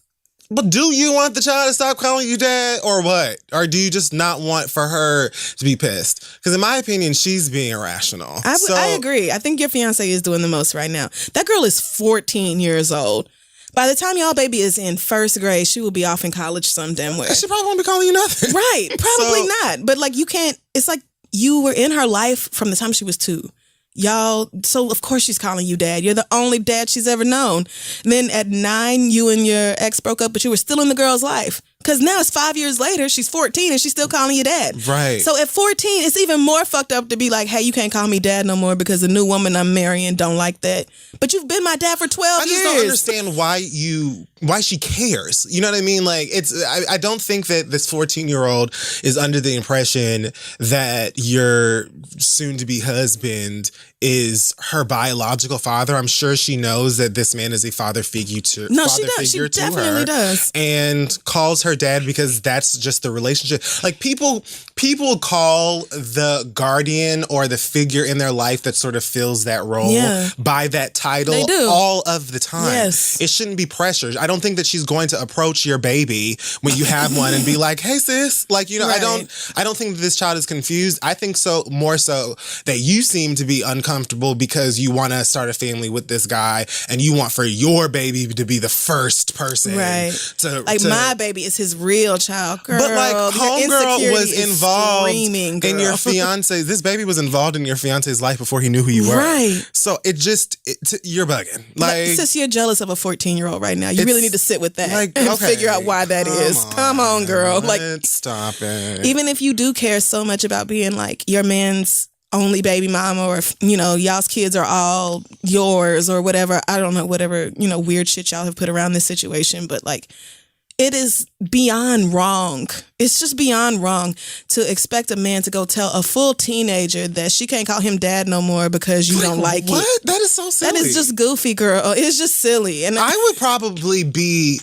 But do you want the child to stop calling you dad or what? Or do you just not want for her to be pissed? Because in my opinion, she's being irrational. I agree. I think your fiance is doing the most right now. That girl is 14 years old. By the time y'all baby is in first grade, she will be off in college some damn way. She probably won't be calling you nothing. Right. Probably not. But like you can't, it's like you were in her life from the time she was 2. Y'all, so of course she's calling you dad. You're the only dad she's ever known. And then at 9, you and your ex broke up, but you were still in the girl's life. Because now it's 5 years later, she's 14 and she's still calling you dad. Right. So at 14, it's even more fucked up to be like, hey, you can't call me dad no more because the new woman I'm marrying don't like that. But you've been my dad for 12 years. I just don't understand why she cares. You know what I mean? Like, I don't think that this 14-year-old is under the impression that your soon-to-be husband is her biological father. I'm sure she knows that this man is a father figure to No, she does. She definitely does. And calls her dad because that's just the relationship. Like people call the guardian or the figure in their life that sort of fills that role by that title They do. all of the time. Yes. It shouldn't be pressure. I don't think that she's going to approach your baby when you have one and be like, hey sis, like, you know, Right. I don't think that this child is confused. I think more so that you seem to be uncomfortable because you want to start a family with this guy and you want for your baby to be the first person to my baby is his real child, girl. But like homegirl was is involved screaming, girl. in your fiance. This baby was involved in your fiance's life before he knew who you were. Right. So you're bugging. Like, sis, you're jealous of a 14-year-old right now. You really need to sit with that like, and okay, figure out why that is. Come on, girl. Like, stop it. even if you do care so much about being like your man's only baby mama, or if, you know, y'all's kids are all yours or whatever. I don't know, whatever, you know, weird shit y'all have put around this situation, but like, it is beyond wrong. It's just beyond wrong to expect a man to go tell a full teenager that she can't call him dad no more because you don't like what? it. That is so silly. That is just goofy, girl. It's just silly. And I would probably be,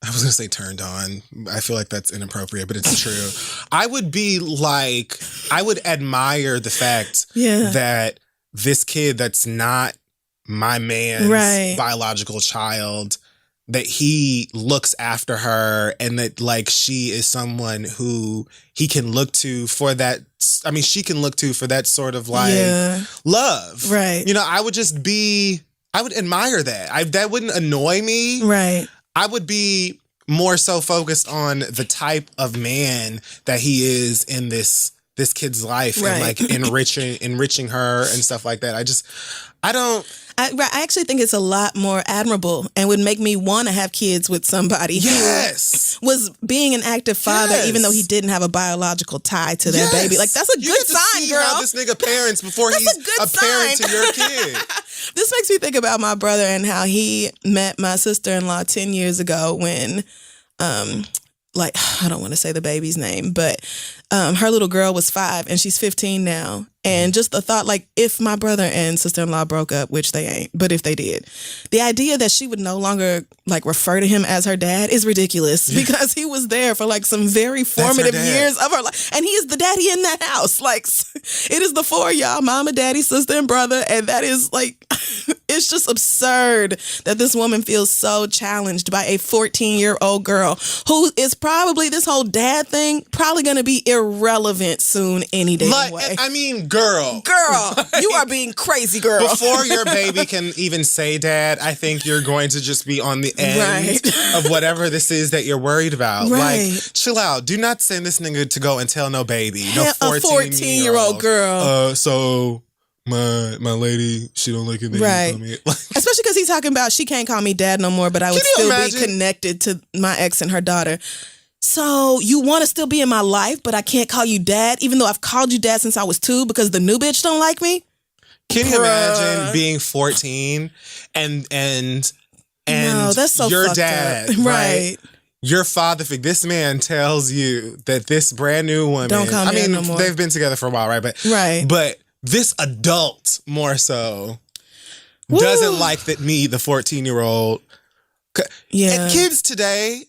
I was going to say turned on. I feel like that's inappropriate, but it's true. I would be like, I would admire the fact that this kid that's not my man's biological child, that he looks after her and that like she is someone who he can look to for that. I mean, she can look to for that sort of like love. Right. You know, I would admire that. That wouldn't annoy me. Right. I would be more so focused on the type of man that he is in this kid's life and like enriching her and stuff like that. I actually think it's a lot more admirable and would make me want to have kids with somebody who was being an active father, even though he didn't have a biological tie to that baby. Like, that's a good sign, see girl. How this nigga parents before he's a parent to your kid. This makes me think about my brother and how he met my sister-in-law 10 years ago when, like, I don't want to say the baby's name, but her little girl was 5 and she's 15 now. And just the thought, like, if my brother and sister-in-law broke up, which they ain't, but if they did, the idea that she would no longer, like, refer to him as her dad is ridiculous because he was there for, like, some very formative years of her life. And he is the daddy in that house. Like, it is the 4 of y'all, mama, daddy, sister, and brother. And that is, like, it's just absurd that this woman feels so challenged by a 14-year-old girl who is probably, this whole dad thing, probably going to be irrelevant soon any damn way. I mean, girl, you are being crazy, girl. Before your baby can even say dad, I think you're going to just be on the end of whatever this is that you're worried about. Right. Like, chill out. Do not send this nigga to go and tell no baby, no 14-year-old girl. So my lady, she don't like it. Right. Especially because he's talking about she can't call me dad no more, but I would still be connected to my ex and her daughter. So you want to still be in my life, but I can't call you dad, even though I've called you dad since I was 2 because the new bitch don't like me? Can you imagine being 14 and no, that's so your fucked dad, up. Right? Your father figure, this man tells you that this brand new woman, don't call me no more. They've been together for a while, right? But this adult more so doesn't like that me, the 14-year-old. And kids today,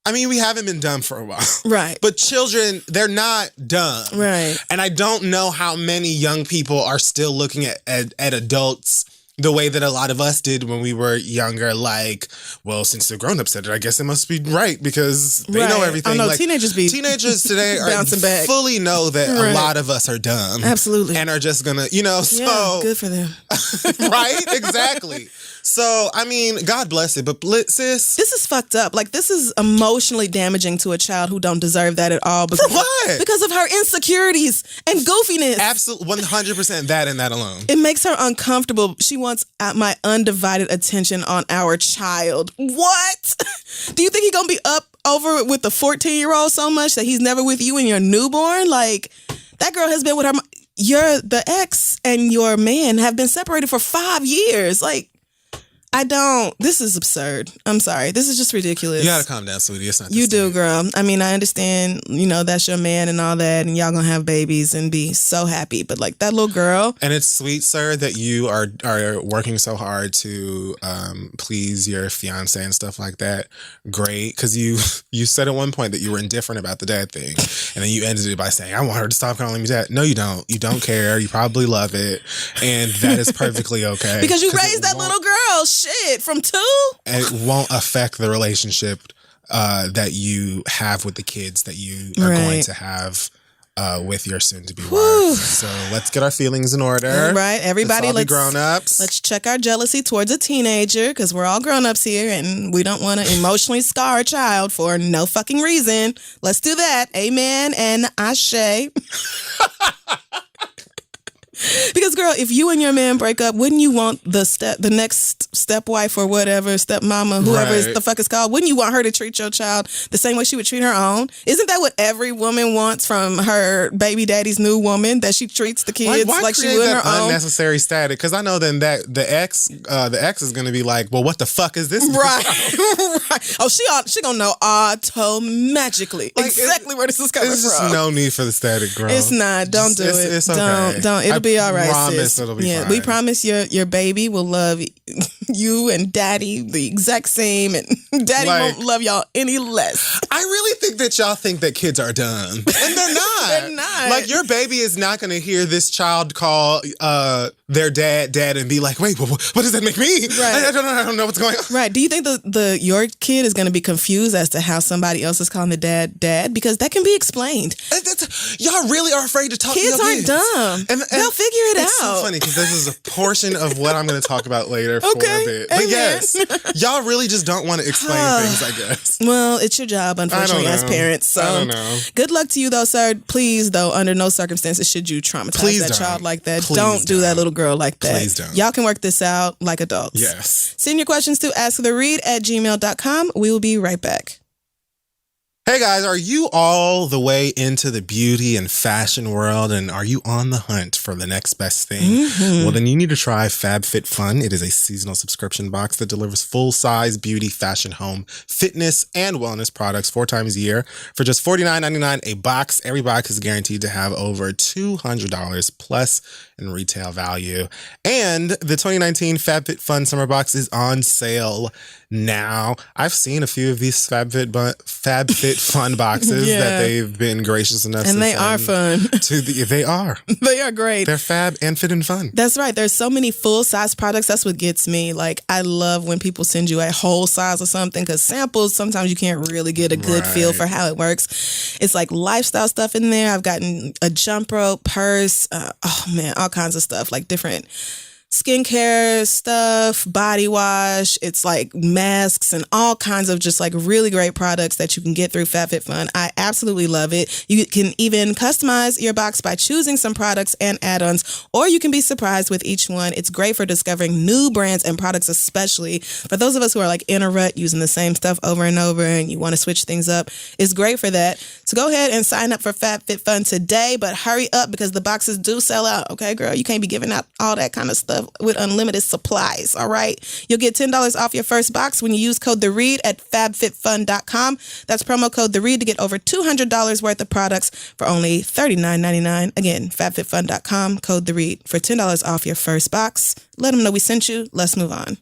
I mean, we haven't been dumb for a while. Right. But children, they're not dumb. Right. And I don't know how many young people are still looking at adults the way that a lot of us did when we were younger. Like, well, since the grown-ups said it, I guess it must be right because they know everything. I know like, teenagers today are bouncing back. fully know that a lot of us are dumb. Absolutely. And are just gonna, so good for them. right? Exactly. So, I mean, God bless it, but sis, this is fucked up. Like, this is emotionally damaging to a child who don't deserve that at all. Because, for what? Because of her insecurities and goofiness. Absolutely, 100% that and that alone. It makes her uncomfortable. She wants my undivided attention on our child. What? Do you think he's gonna be up over with the 14-year-old so much that he's never with you and your newborn? Like, that girl has been with her. The ex and your man have been separated for 5 years. Like, this is absurd. I'm sorry. This is just ridiculous. You gotta calm down, sweetie. It's not You do, girl. I mean, I understand, that's your man and all that, and y'all gonna have babies and be so happy. But like that little girl. And it's sweet, sir, that you are working so hard to please your fiance and stuff like that. Great. Because you said at one point that you were indifferent about the dad thing. And then you ended it by saying, I want her to stop calling me dad. No, you don't. You don't care. You probably love it. And that is perfectly okay. Because you raised that little girl. Shit, from 2? And it won't affect the relationship that you have with the kids that you are going to have with your soon-to-be wife. So let's get our feelings in order. Right, everybody, let's be grown-ups. Let's check our jealousy towards a teenager because we're all grown-ups here and we don't want to emotionally scar a child for no fucking reason. Let's do that. Amen and ashe. Because, girl, if you and your man break up, wouldn't you want the next stepwife or whatever, stepmama, whoever the fuck is called, wouldn't you want her to treat your child the same way she would treat her own? Isn't that what every woman wants from her baby daddy's new woman, that she treats the kids like she would her own? Unnecessary static, because I know then that the ex is going to be like, well, what the fuck is this? Right. Right. Oh, she gonna know automatically exactly where this is coming from. There's just no need for the static, girl. It's not. Don't do it. It's okay. Don't. It'll be all right, promise sis. It'll be fine. We promise your baby will love you and daddy the exact same, and daddy won't love y'all any less. I really think that y'all think that kids are dumb, and they're not. They're not. Like, your baby is not going to hear this child call their dad and be like, wait, what does that make me? Right. I don't know what's going on. Right. Do you think your kid is going to be confused as to how somebody else is calling the dad? Because that can be explained. Y'all really are afraid to talk to your kids. Kids aren't dumb. And they'll figure it out. It's so funny because this is a portion of what I'm going to talk about later for a bit. But yes, y'all really just don't want to explain things, I guess. Well, it's your job, unfortunately, as parents. So I don't know. Good luck to you, though, sir. Please, though, under no circumstances should you traumatize that child like that. Don't do that little girl like that. Please don't. Y'all can work this out like adults. Yes. Send your questions to asktheread@gmail.com. We will be right back. Hey guys, are you all the way into the beauty and fashion world, and are you on the hunt for the next best thing? Mm-hmm. Well, then you need to try FabFitFun. It is a seasonal subscription box that delivers full-size beauty, fashion, home, fitness, and wellness products 4 times a year for just $49.99 a box. Every box is guaranteed to have over $200 plus in retail value. And the 2019 FabFitFun Summer Box is on sale now. I've seen a few of these FabFitFun boxes that they've been gracious enough and they are fun. They are. They are great. They're fab and fit and fun. That's right. There's so many full-size products. That's what gets me. Like, I love when people send you a whole size of something, because samples, sometimes you can't really get a good feel for how it works. It's like lifestyle stuff in there. I've gotten a jump rope, purse, all kinds of stuff, like different skincare stuff, body wash. It's like masks and all kinds of just like really great products that you can get through FabFitFun. I absolutely love it. You can even customize your box by choosing some products and add-ons, or you can be surprised with each one. It's great for discovering new brands and products, especially for those of us who are like in a rut using the same stuff over and over and you want to switch things up. It's great for that. So go ahead and sign up for FabFitFun today, but hurry up because the boxes do sell out. Okay, girl, you can't be giving out all that kind of stuff with unlimited supplies, all right? You'll get $10 off your first box when you use code THEREAD at FabFitFun.com. That's promo code THEREAD to get over $200 worth of products for only $39.99. Again, FabFitFun.com, code THEREAD for $10 off your first box. Let them know we sent you. Let's move on.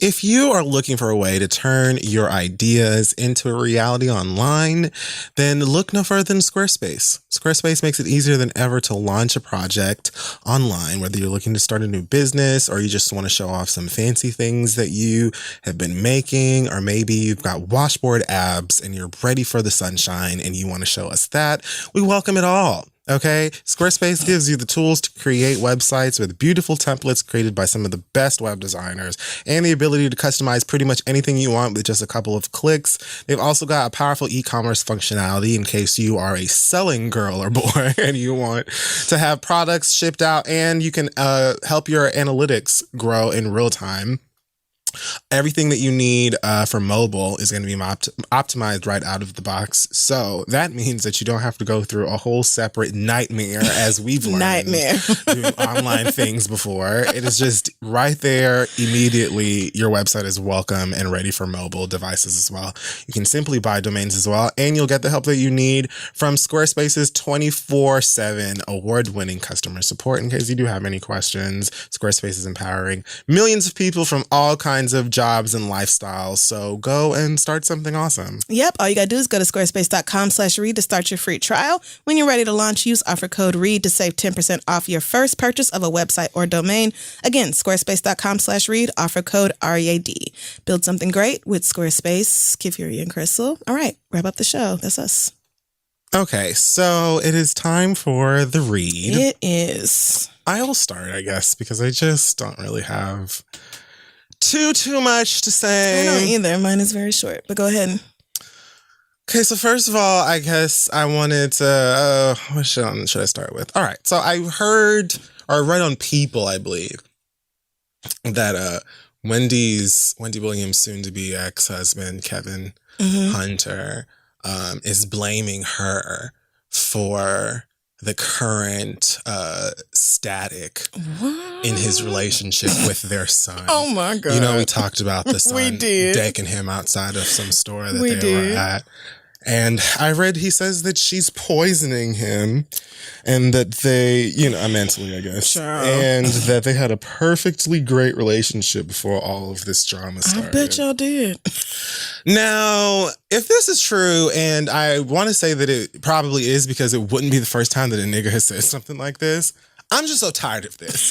If you are looking for a way to turn your ideas into a reality online, then look no further than Squarespace. Squarespace makes it easier than ever to launch a project online, whether you're looking to start a new business or you just want to show off some fancy things that you have been making, or maybe you've got washboard abs and you're ready for the sunshine and you want to show us that. We welcome it all. Okay, Squarespace gives you the tools to create websites with beautiful templates created by some of the best web designers and the ability to customize pretty much anything you want with just a couple of clicks. They've also got a powerful e-commerce functionality in case you are a selling girl or boy and you want to have products shipped out, and you can help your analytics grow in real time. Everything that you need for mobile is going to be optimized right out of the box. So that means that you don't have to go through a whole separate nightmare, as we've learned through online things before. It is just right there immediately. Your website is welcome and ready for mobile devices as well. You can simply buy domains as well, and you'll get the help that you need from Squarespace's 24/7 award-winning customer support. In case you do have any questions, Squarespace is empowering millions of people from all kinds of jobs and lifestyles. So go and start something awesome. Yep. All you got to do is go to squarespace.com/read to start your free trial. When you're ready to launch, use offer code READ to save 10% off your first purchase of a website or domain. Again, squarespace.com/read, offer code READ. Build something great with Squarespace. Kifuri and Crystal. All right. Wrap up the show. That's us. Okay. So it is time for the read. It is. I'll start, I guess, because I just don't really have too much to say. I don't either. Mine is very short, but go ahead. Okay, so first of all, I guess I wanted to, what should I start with? All right, so I heard, or read on People, I believe, that Wendy Williams' soon-to-be ex-husband, Kevin Hunter, is blaming her for the current static in his relationship with their son. Oh my God. You know, we talked about the son We did. decking him outside of some store that they were at. And I read he says that she's poisoning him and that they, mentally, I guess. Sure. And that they had a perfectly great relationship before all of this drama started. I bet y'all did. Now, if this is true, and I want to say that it probably is because it wouldn't be the first time that a nigga has said something like this, I'm just so tired of this.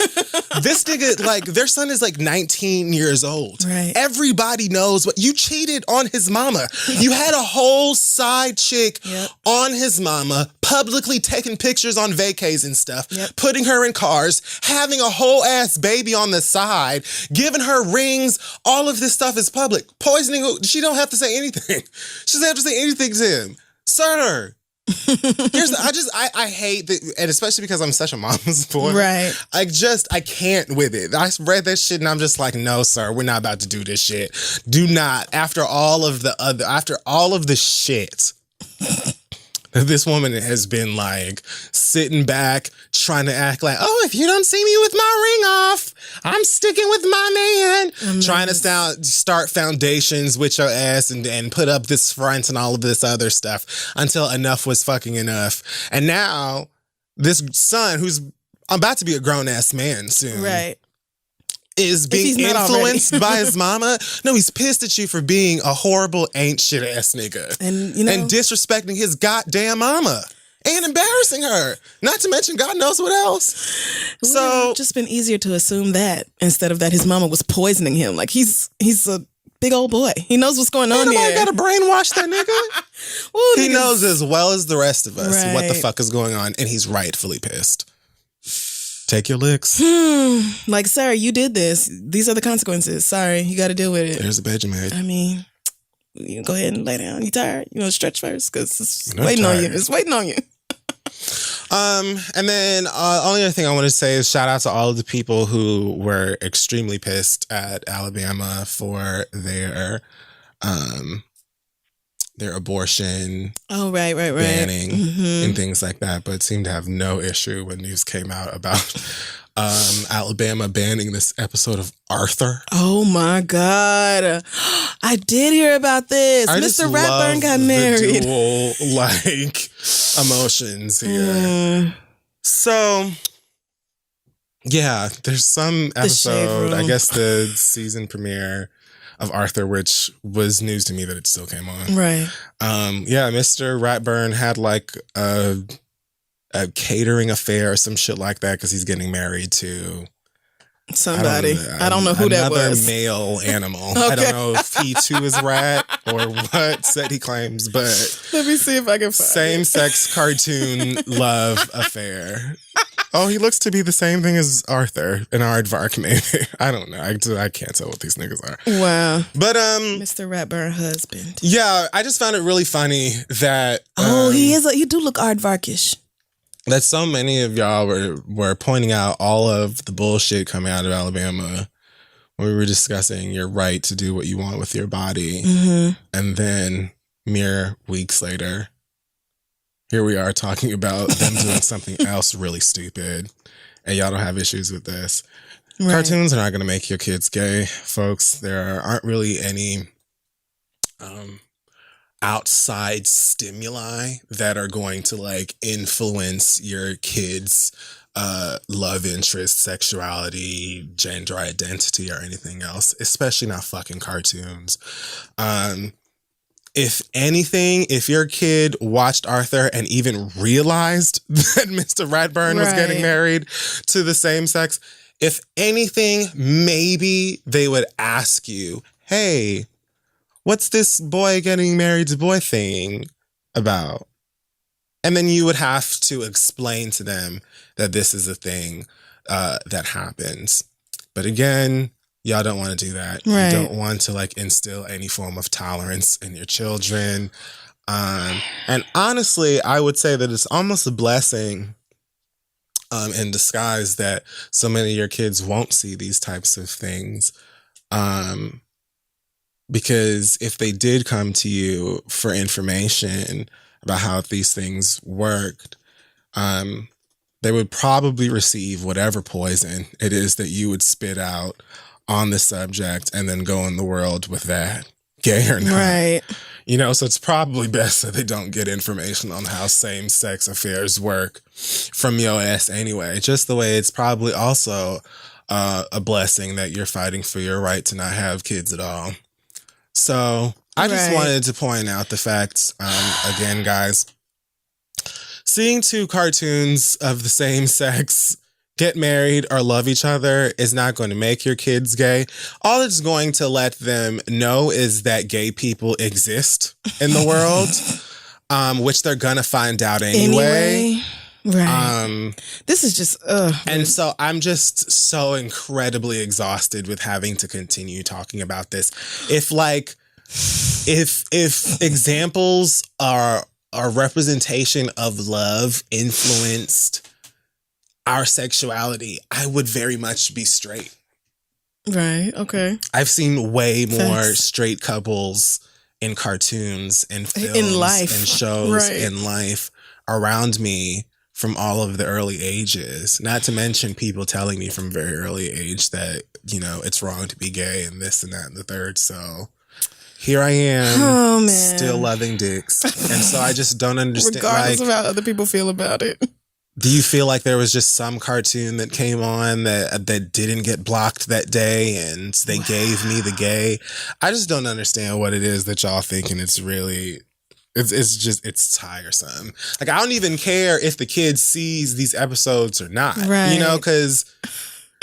This nigga, their son is 19 years old. Right. Everybody knows what you cheated on his mama. You had a whole side chick on his mama, publicly taking pictures on vacays and stuff, putting her in cars, having a whole ass baby on the side, giving her rings. All of this stuff is public. Poisoning, she don't have to say anything. She doesn't have to say anything to him. Sir. I hate that, and especially because I'm such a mama's boy. Right. I can't with it. I read that shit and I'm just like, no, sir, we're not about to do this shit. Do not. After all of the shit that this woman has been sitting back, trying to act like, oh, if you don't see me with my ring off, I'm sticking with my man. Trying to start foundations with your ass and put up this front and all of this other stuff until enough was fucking enough. And now this son, who's about to be a grown ass man soon. Right. Is being influenced by his mama. No, he's pissed at you for being a horrible ain't shit ass nigga. And disrespecting his goddamn mama. And embarrassing her. Not to mention God knows what else. It would have just been easier to assume that instead of that his mama was poisoning him. He's a big old boy. He knows what's going on here. Nobody got to brainwash that nigga. Well, he knows as well as the rest of us what the fuck is going on, and he's rightfully pissed. Take your licks. Sir, you did this. These are the consequences. Sorry, you got to deal with it. There's a bed you made. I mean, you go ahead and lay down. You tired? Stretch first because it's waiting on you. It's waiting on you. And then only other thing I want to say is shout out to all of the people who were extremely pissed at Alabama for their abortion banning and things like that, but seemed to have no issue when news came out about Alabama banning this episode of Arthur. Oh my God. I did hear about this. Mr. Ratburn got married. The dual, emotions here. So, yeah, there's some episode, I guess the season premiere of Arthur, which was news to me that it still came on. Right. Yeah, Mr. Ratburn had like a catering affair or some shit like that because he's getting married to somebody. I don't know who that was. Another male animal. Okay. I don't know if he too is rat or what said he claims, but let me see if I can find same-sex cartoon love affair. Oh, he looks to be the same thing as Arthur, an aardvark maybe. I don't know. I can't tell what these niggas are. Wow. But Mr. Ratburn husband. Yeah, I just found it really funny that he do look aardvarkish. That so many of y'all were pointing out all of the bullshit coming out of Alabama when we were discussing your right to do what you want with your body. Mm-hmm. And then mere weeks later, here we are talking about them doing something else really stupid. And y'all don't have issues with this. Right. Cartoons are not going to make your kids gay, folks. There aren't really any outside stimuli that are going to like influence your kids' love interest, sexuality, gender identity, or anything else, especially not fucking cartoons. If anything, if your kid watched Arthur and even realized that Mr. Ratburn was getting married to the same sex, if anything, maybe they would ask you, hey, what's this boy getting married to boy thing about? And then you would have to explain to them that this is a thing that happens. But again, y'all don't want to do that. Right. You don't want to like instill any form of tolerance in your children. And honestly, I would say that it's almost a blessing in disguise that so many of your kids won't see these types of things. Because if they did come to you for information about how these things worked, they would probably receive whatever poison it is that you would spit out on the subject and then go in the world with that, gay or not. Right. You know, so it's probably best that they don't get information on how same-sex affairs work from your ass anyway. Just the way it's probably also a blessing that you're fighting for your right to not have kids at all. So I just wanted to point out the facts, again, guys. Seeing two cartoons of the same sex get married or love each other is not going to make your kids gay. All it's going to let them know is that gay people exist in the world, which they're going to find out anyway. Right. This is just and so I'm just so incredibly exhausted with having to continue talking about this. If examples are representation of love influenced our sexuality, I would very much be straight. Right. Okay. I've seen way more straight couples in cartoons and films in life. and shows in life around me from all of the early ages, not to mention people telling me from very early age that, you know, it's wrong to be gay and this and that and the third. So here I am, still loving dicks. And so I just don't understand. Regardless of how other people feel about it. Do you feel like there was just some cartoon that came on that didn't get blocked that day and they gave me the gay? I just don't understand what it is that y'all think, and it's really... It's tiresome. Like, I don't even care if the kid sees these episodes or not. Right. You know, because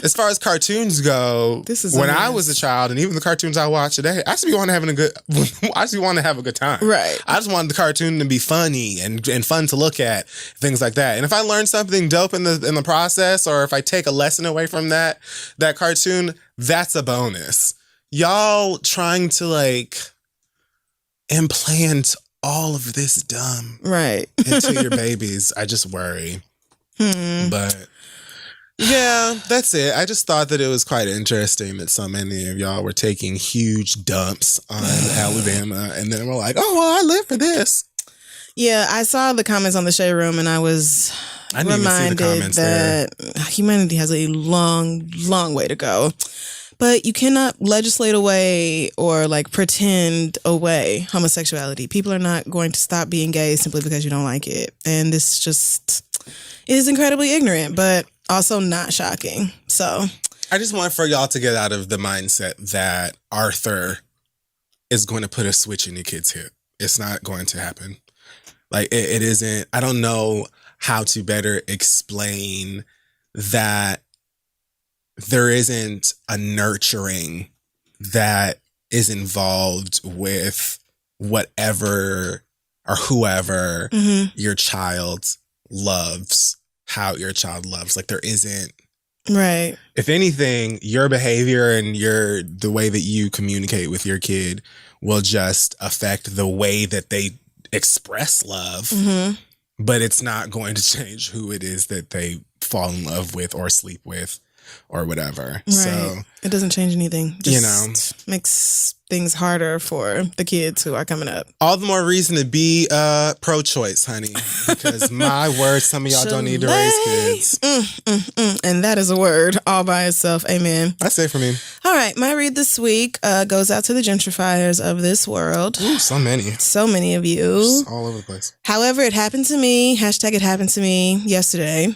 as far as cartoons go, when I was a child, and even the cartoons I watch today, I just be want to have a good time. Right. I just wanted the cartoon to be funny and fun to look at, things like that. And if I learn something dope in the process, or if I take a lesson away from that cartoon, that's a bonus. Y'all trying to like implant all of this dumb into your babies, I just worry. But yeah, that's it. I just thought that it was quite interesting that so many of y'all were taking huge dumps on Alabama, and then we're like, oh, well, I live for this. Yeah, I saw the comments on the Shade Room, and I was reminded that humanity has a long, long way to go. But you cannot legislate away or like pretend away homosexuality. People are not going to stop being gay simply because you don't like it. And this just is incredibly ignorant, but also not shocking. So I just want for y'all to get out of the mindset that Arthur is going to put a switch in your kid's hip. It's not going to happen. Like, it isn't. I don't know how to better explain that there isn't a nurturing that is involved with whatever or whoever your child loves, how your child loves. Like, there isn't. Right. If anything, your behavior and the way that you communicate with your kid will just affect the way that they express love, but it's not going to change who it is that they fall in love with or sleep with or whatever. Right. So it doesn't change anything. Just makes things harder for the kids who are coming up. All the more reason to be pro-choice, honey, because my word, some of y'all don't need to raise kids. And that is a word all by itself. Amen. That's it for me. All right. My read this week goes out to the gentrifiers of this world. Ooh, so many. So many of you. Just all over the place. However, it happened to me. Hashtag it happened to me yesterday.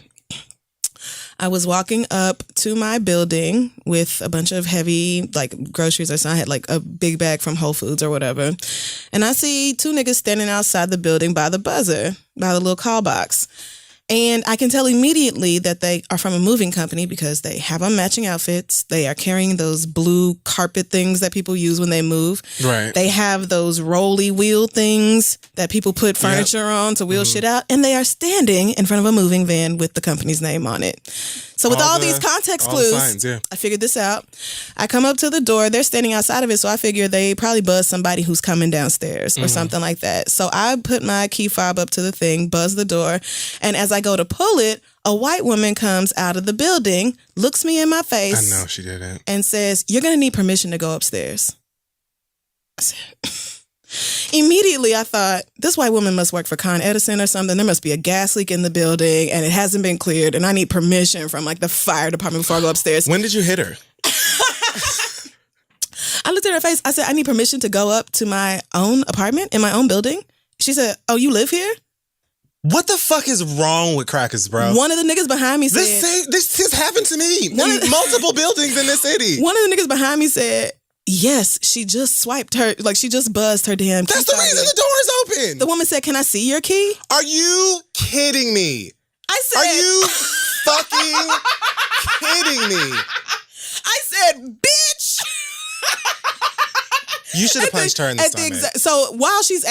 I was walking up to my building with a bunch of heavy, like, groceries or something. I had, like, a big bag from Whole Foods or whatever. And I see two niggas standing outside the building by the buzzer, by the little call box. And I can tell immediately that they are from a moving company because they have on matching outfits. They are carrying those blue carpet things that people use when they move. Right. They have those rolly wheel things that people put furniture on to wheel shit out. And they are standing in front of a moving van with the company's name on it. So with all these context clues, signs, I figured this out. I come up to the door. They're standing outside of it. So I figure they probably buzzed somebody who's coming downstairs or something like that. So I put my key fob up to the thing, buzz the door. And as I go to pull it, a white woman comes out of the building, looks me in my face. I know she didn't. And says, "You're going to need permission to go upstairs." I said... Immediately, I thought, this white woman must work for Con Edison or something. There must be a gas leak in the building, and it hasn't been cleared, and I need permission from, like, the fire department before I go upstairs. When did you hit her? I looked at her face. I said, "I need permission to go up to my own apartment in my own building." She said, "Oh, you live here?" What the fuck is wrong with crackers, bro? One of the niggas behind me said... This has happened to me in multiple buildings in this city. One of the niggas behind me said... Yes, she just swiped her, like she just buzzed her damn key. That's the reason the door is open. The woman said, "Can I see your key?" Are you kidding me? I said, are you fucking kidding me? I said, "Bitch." You should have punched her in the stomach. So while she's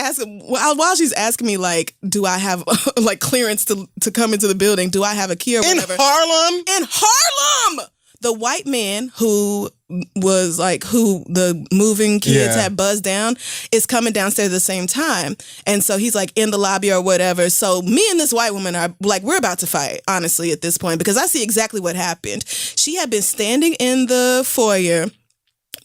asking me, like, do I have like clearance to come into the building? Do I have a key or whatever? In Harlem? In Harlem! The white man who was like, who the moving kids had buzzed down is coming downstairs at the same time. And so he's like in the lobby or whatever. So me and this white woman are like, we're about to fight, honestly, at this point, because I see exactly what happened. She had been standing in the foyer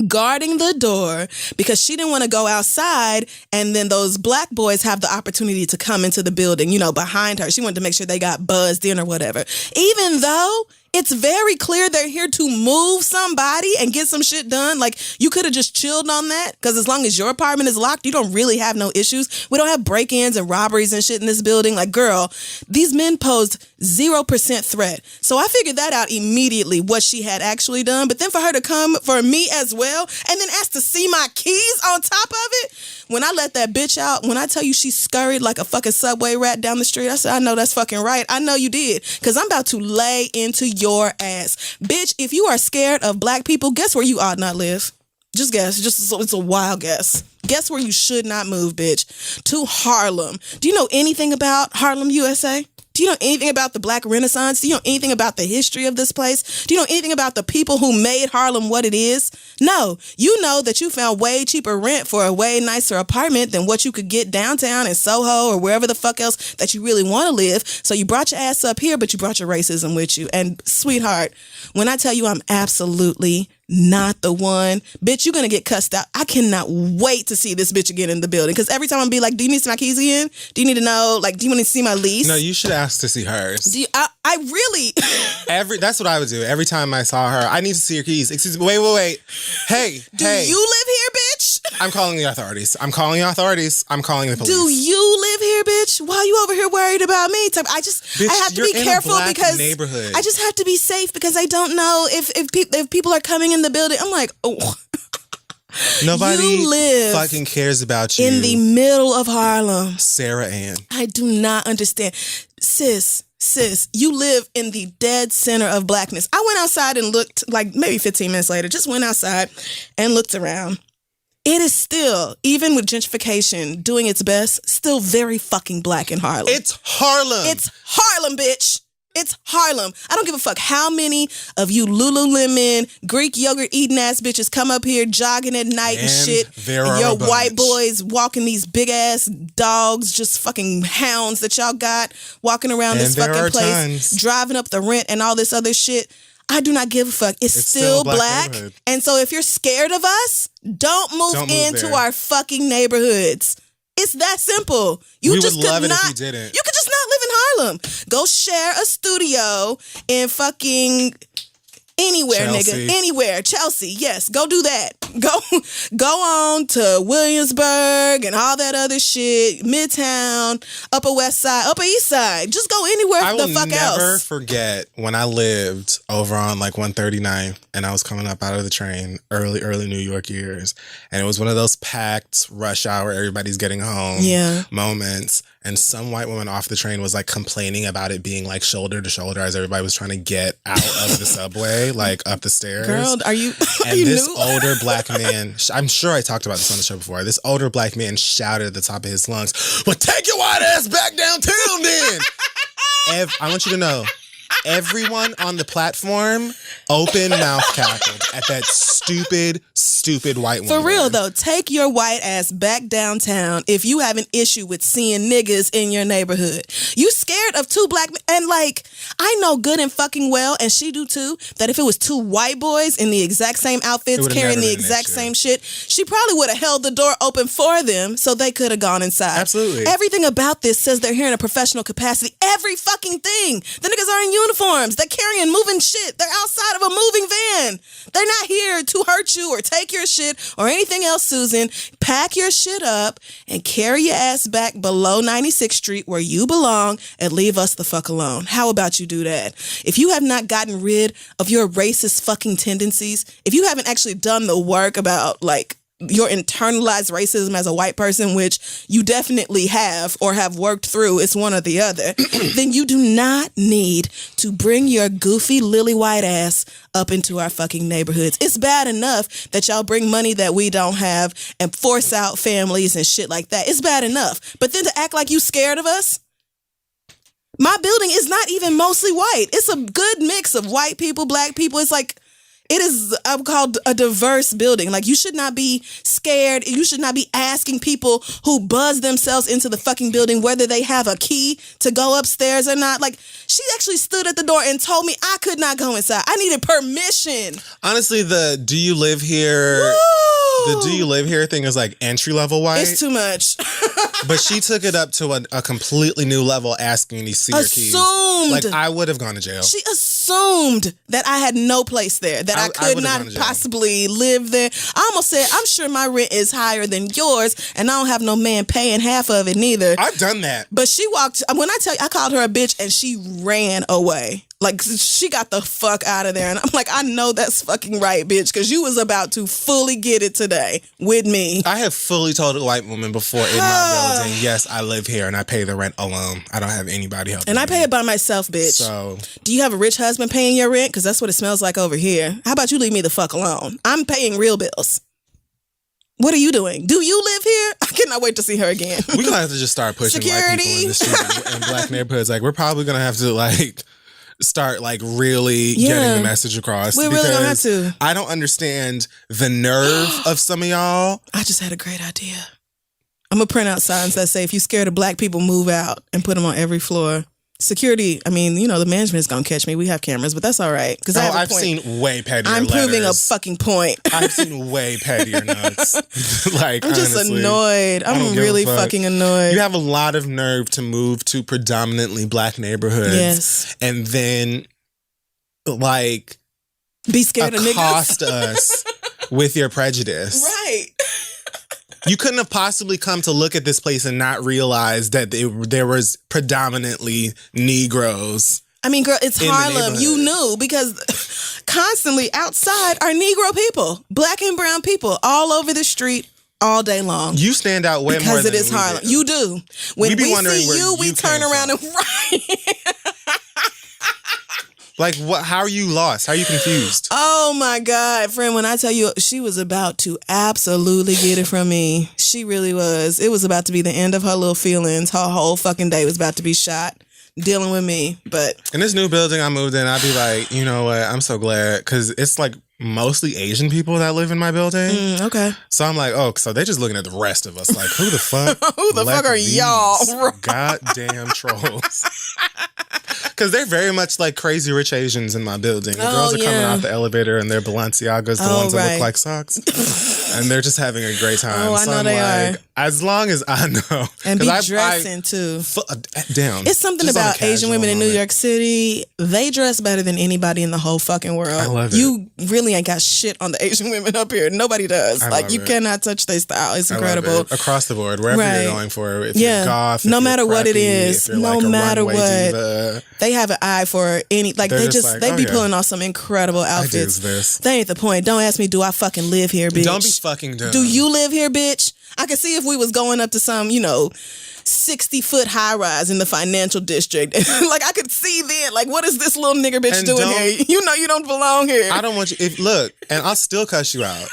guarding the door because she didn't want to go outside and then those black boys have the opportunity to come into the building, you know, behind her. She wanted to make sure they got buzzed in or whatever. Even though it's very clear they're here to move somebody and get some shit done. Like, you could have just chilled on that because as long as your apartment is locked, you don't really have no issues. We don't have break-ins and robberies and shit in this building. Like, girl, these men posed 0% threat. So I figured that out immediately, what she had actually done. But then for her to come for me as well and then ask to see my keys on top of it, when I let that bitch out, when I tell you she scurried like a fucking subway rat down the street, I said, I know that's fucking right. I know you did. Because I'm about to lay into your ass. Bitch, if you are scared of black people, guess where you ought not live? Just guess. It's a wild guess. Guess where you should not move, bitch? To Harlem. Do you know anything about Harlem, USA? Do you know anything about the Black Renaissance? Do you know anything about the history of this place? Do you know anything about the people who made Harlem what it is? No. You know that you found way cheaper rent for a way nicer apartment than what you could get downtown in Soho or wherever the fuck else that you really want to live. So you brought your ass up here, but you brought your racism with you. And sweetheart, when I tell you I'm absolutely not the one, bitch, you're going to get cussed out. I cannot wait to see this bitch again in the building. Because every time I'm be like, do you need to see my keys again? Do you need to know, like, do you want to see my lease? No, you should ask to see hers. I really... That's what I would do. Every time I saw her, I need to see your keys. Excuse me, wait. Hey, Do you live here, bitch? I'm calling the authorities. I'm calling the police. Do you live here, bitch? Why are you over here worried about me? Bitch, I have to be careful because neighborhood. I just have to be safe because I don't know if people are coming in the building. I'm like, oh. Nobody You live fucking cares about you. in the middle of Harlem. Sarah Ann. I do not understand. Sis, you live in the dead center of blackness. I went outside and looked, like maybe 15 minutes later, just went outside and looked around. It is still, even with gentrification doing its best, still very fucking black in Harlem. It's Harlem. It's Harlem, bitch. It's Harlem. I don't give a fuck how many of you Lululemon, Greek yogurt eating ass bitches come up here jogging at night and shit. And your white boys walking these big ass dogs, just fucking hounds that y'all got walking around this fucking place, driving up the rent and all this other shit. I do not give a fuck. It's still black. And so if you're scared of us, don't move into our fucking neighborhoods. It's that simple. We just would love it if you didn't. You could just not live in Harlem. Go share a studio in fucking anywhere, Chelsea. Nigga. Anywhere. Chelsea, yes. Go do that. Go on to Williamsburg and all that other shit. Midtown, Upper West Side, Upper East Side. Just go anywhere the fuck else. I will never forget when I lived over on like 139 and I was coming up out of the train, early New York years. And it was one of those packed rush hour, everybody's getting home moments. And some white woman off the train was like complaining about it being like shoulder to shoulder as everybody was trying to get out of the subway, like up the stairs. Girl, are you And this older black man, I'm sure I talked about this on the show before. This older black man shouted at the top of his lungs, "Well, take your white ass back downtown then." I want you to know, everyone on the platform open mouth cackled at that stupid white woman. For real though, take your white ass back downtown if you have an issue with seeing niggas in your neighborhood. You scared of two black men, and like, I know good and fucking well, and she do too, that if it was two white boys in the exact same outfits carrying the exact same shit, she probably would have held the door open for them so they could have gone inside. Absolutely. Everything about this says they're here in a professional capacity. Every fucking thing. The niggas are in uniforms. They're carrying moving shit. They're outside of a moving van. They're not here to hurt you or take your shit or anything else, Susan. Pack your shit up and carry your ass back below 96th Street where you belong and leave us the fuck alone. How about you do that? If you have not gotten rid of your racist fucking tendencies, if you haven't actually done the work about like your internalized racism as a white person, which you definitely have or have worked through, it's one or the other, then you do not need to bring your goofy lily white ass up into our fucking neighborhoods. It's bad enough that y'all bring money that we don't have and force out families and shit like that. It's bad enough. But then to act like you scared of us? My building is not even mostly white. It's a good mix of white people, black people. It's like, it is called a diverse building. Like, you should not be scared. You should not be asking people who buzz themselves into the fucking building whether they have a key to go upstairs or not. Like, she actually stood at the door and told me I could not go inside. I needed permission. Honestly, the do you live here? Woo! The do you live here thing is like entry level white. It's too much. But she took it up to a completely new level, asking these senior keys. Like, I would have gone to jail. She assumed that I had no place there, that I could not possibly live there. I almost said, I'm sure my rent is higher than yours, and I don't have no man paying half of it neither. I've done that. But she walked, when I tell you, I called her a bitch, and she ran away. Like, she got the fuck out of there. And I'm like, I know that's fucking right, bitch, because you was about to fully get it today with me. I have fully told a white woman before in my building, yes, I live here and I pay the rent alone. I don't have anybody helping me. And I pay it by myself, bitch. So, do you have a rich husband paying your rent? Because that's what it smells like over here. How about you leave me the fuck alone? I'm paying real bills. What are you doing? Do you live here? I cannot wait to see her again. We're going to have to just start pushing white people in the street in black neighborhoods. Like, we're probably going to have to, like, start like really getting the message across. We're really gonna have to. I don't understand the nerve of some of y'all. I just had a great idea. I'm gonna print out signs that say, if you're scared of black people, move out, and put them on every floor. Security, I mean, you know, the management's gonna catch me. We have cameras, but that's all right. Because I've seen way pettier I'm letters. proving a fucking point. I've seen way pettier notes. Like, I'm just honestly, annoyed. I'm really fucking annoyed. You have a lot of nerve to move to predominantly black neighborhoods. Yes. And then, like, be scared of niggas. Accost us with your prejudice. Right. You couldn't have possibly come to look at this place and not realize that there was predominantly Negroes. I mean, girl, it's Harlem. You knew because constantly outside are Negro people, black and brown people, all over the street all day long. You stand out way more because than it is we Harlem. do. You do. When We be we wondering see where you, we you turn came around from. and right. Like, what? How are you lost? How are you confused? Oh my God, friend, when I tell you she was about to absolutely get it from me. She really was. It was about to be the end of her little feelings. Her whole fucking day was about to be shot dealing with me. But In this new building I moved in, I'd be like, you know what? I'm so glad because it's like mostly Asian people that live in my building. Okay. So I'm like, oh, so they're just looking at the rest of us like, who the fuck? Who the let fuck are these y'all? Goddamn trolls. Because they're very much like crazy rich Asians in my building. The girls are coming off the elevator in their Balenciagas, the ones that look like socks. And they're just having a great time. Oh, I so know I'm they like, are. as long as I know. And be dressing too. Damn. It's something Just on a about Asian casual women in New moment. York City. They dress better than anybody in the whole fucking world. I love it. You really ain't got shit on the Asian women up here. Nobody does. I like love you it. cannot touch their style. It's I love incredible. it. Across the board, wherever Right. you're going for, if Yeah. you're goth, if No you're matter what it preppy, is, if you're no like a matter runway what. diva, They have an eye for any, like They're they just just like, they oh, be yeah. pulling off some incredible outfits. do this. That ain't the point. Don't ask me, do I fucking live here, bitch? Don't be fucking dumb. Do you live here, bitch? I could see if we was going up to some, 60-foot high rise in the financial district. Like I could see then, like, what is this little nigger bitch And doing don't- here? You know you don't belong here. I don't want you. Look, and I'll still cuss you out.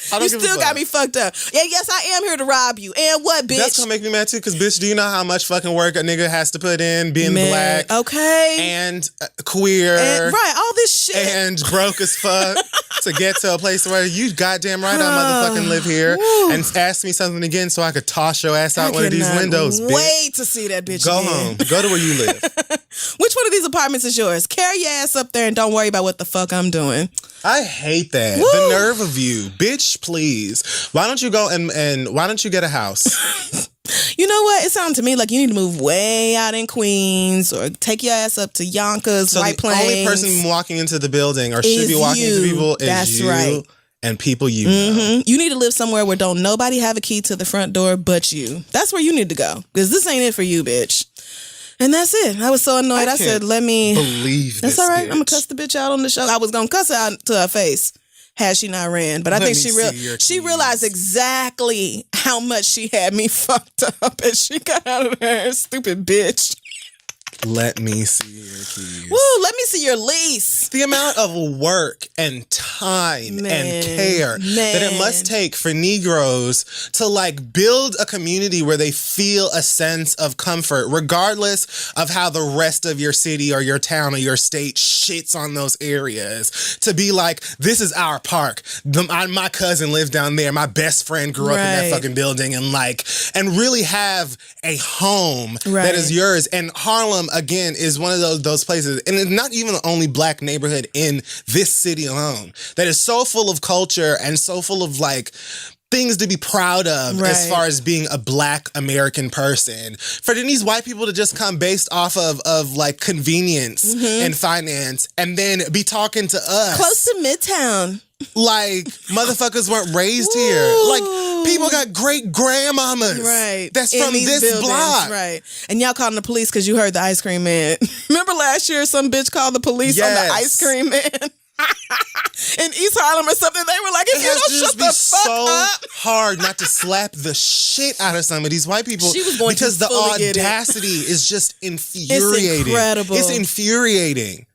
I don't You give a still got fuck. me fucked up. Yeah, yes, I am here to rob you. And what, bitch? That's gonna make me mad too, because bitch, do you know how much fucking work a nigga has to put in being black Okay. and queer And, right, all this shit. and broke as fuck to get to a place where you goddamn right I motherfucking live here Woo. and ask me something again so I could toss your ass out one of these cannot windows, bitch. Wait to see that bitch Go again. home. Go to where you live. Which one of these apartments is yours? Carry your ass up there and don't worry about what the fuck I'm doing. I hate that. Woo. The nerve of you. Bitch, please. Why don't you go and why don't you get a house? You know what? It sounded to me like you need to move way out in Queens or take your ass up to Yonkers, So White the Plains. only person walking into the building or should Is be walking into you. people is That's you right. and people you know. You need to live somewhere where don't nobody have a key to the front door but you. That's where you need to go. Because this ain't it for you, bitch. And that's it. I was so annoyed. I said, let me... Believe That's this all right. bitch. I'm going to cuss the bitch out on the show. I was going to cuss her out to her face had she not ran. But I Let think me she see your she keys. realized exactly how much she had me fucked up as she got out of there. Stupid bitch. Let me see your keys. Woo, let me see your lease. The amount of work and time and care that it must take for Negroes to like build a community where they feel a sense of comfort, regardless of how the rest of your city or your town or your state shits on those areas. To be like, this is our park. My cousin lives down there. My best friend grew up in that Right. fucking building, and really have a home Right. that is yours. And Harlem, again, is one of those places, and it's not even the only black neighborhood in this city alone, that is so full of culture and so full of like things to be proud of as Right. far as being a black American person. For these white people to just come based off of like convenience and finance and then be talking to us Close to Midtown. like motherfuckers weren't raised here. Like people got great grandmamas. Right. That's In from these this buildings, block. Right. And y'all calling the police because you heard the ice cream man. Remember last year some bitch called the police on the Yes. ice cream man? In East Harlem or something. They were like, if It you has don't to shut just the be fuck so up. hard not to slap the shit out of some of these white people. She was going to because the fully get it. audacity is just infuriating. incredible. It's infuriating.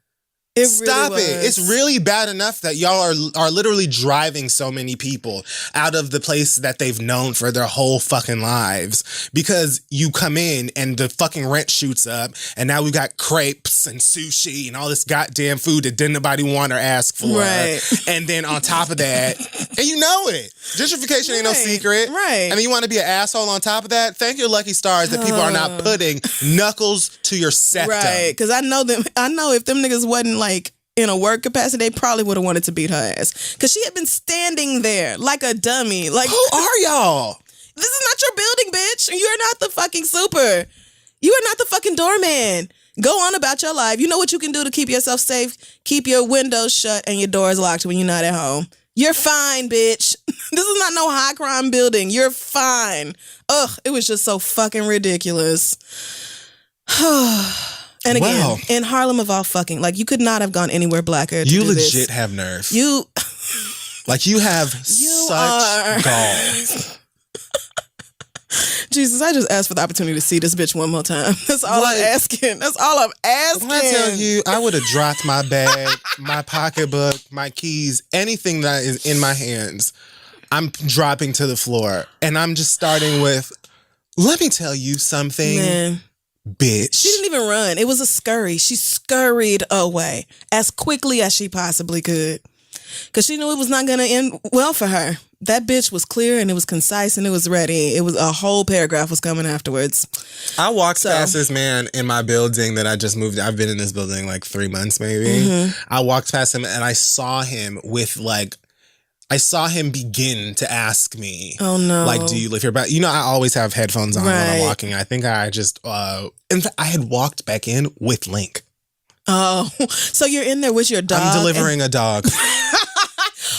It Stop really it. was. It's really bad enough that y'all are literally driving so many people out of the place that they've known for their whole fucking lives because you come in and the fucking rent shoots up and now we got crepes and sushi and all this goddamn food that didn't nobody want or ask for. Right. And then on top of that, and you know it, gentrification ain't no Right. secret. Right. And then you want to be an asshole on top of that? Thank your lucky stars that people are not putting knuckles to your septum. Right. Because I know them. I know if them niggas wasn't like in a work capacity, they probably would have wanted to beat her ass. Because she had been standing there like a dummy. Like, Who are y'all? this is not your building, bitch. You're not the fucking super. You are not the fucking doorman. Go on about your life. You know what you can do to keep yourself safe? Keep your windows shut and your doors locked when you're not at home. You're fine, bitch. This is not no high crime building. You're fine. Ugh, it was just so fucking ridiculous. And again, in Harlem of all fucking, like, you could not have gone anywhere blacker to You do legit this. have nerve. You have such gall. Jesus, I just asked for the opportunity to see this bitch one more time. That's all I'm asking. That's all I'm asking. When I tell you, I would have dropped my bag, my pocketbook, my keys, anything that is in my hands, I'm dropping to the floor. And I'm just starting with, let me tell you something, Man. Bitch. She didn't even run. It was a scurry. She scurried away as quickly as she possibly could. Because she knew it was not going to end well for her. That bitch was clear and it was concise and it was ready. It was a whole paragraph was coming afterwards. I walked past this man in my building that I just moved. I've been in this building like 3 months maybe. Mm-hmm. I walked past him and I saw him with I saw him begin to ask me, oh no, like, do you live here? But you know, I always have headphones on when I'm walking. I think I just, in fact, I had walked back in with Link. Oh, so you're in there with your dog? I'm delivering a dog.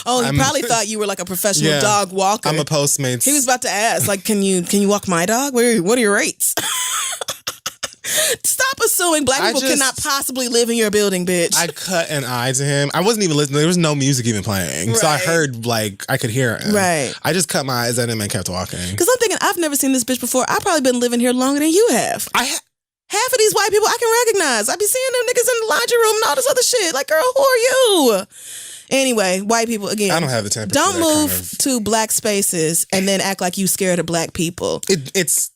Oh, he probably thought you were like a professional dog walker. I'm a Postmates. He was about to ask, like, can you walk my dog? What are your rates? Stop assuming black people cannot possibly live in your building, bitch. I cut an eye to him. I wasn't even listening. There was no music even playing. Right. So I heard, like, I could hear him. Right. I just cut my eyes at him and kept walking. Because I'm thinking, I've never seen this bitch before. I've probably been living here longer than you have. Half of these white people I can recognize. I be seeing them niggas in the laundry room and all this other shit. Like, girl, who are you? Anyway, white people, again. I don't have the temper. Don't move to black spaces and then act like you scared of black people. It's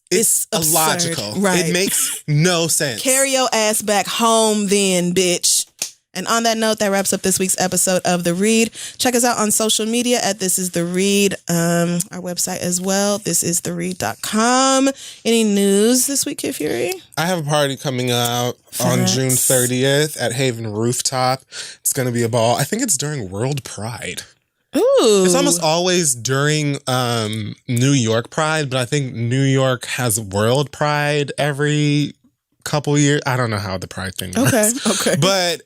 illogical. Right. It makes no sense. Carry your ass back home then, bitch. And on that note, that wraps up this week's episode of The Read. Check us out on social media at This Is The Read. Our website as well, thisistheread.com. Any news this week, Kid Fury? I have a party coming out on June 30th at Haven Rooftop. It's going to be a ball. I think it's during World Pride. Ooh. It's almost always during New York Pride, but I think New York has World Pride every couple years. I don't know how the Pride thing works. Okay. But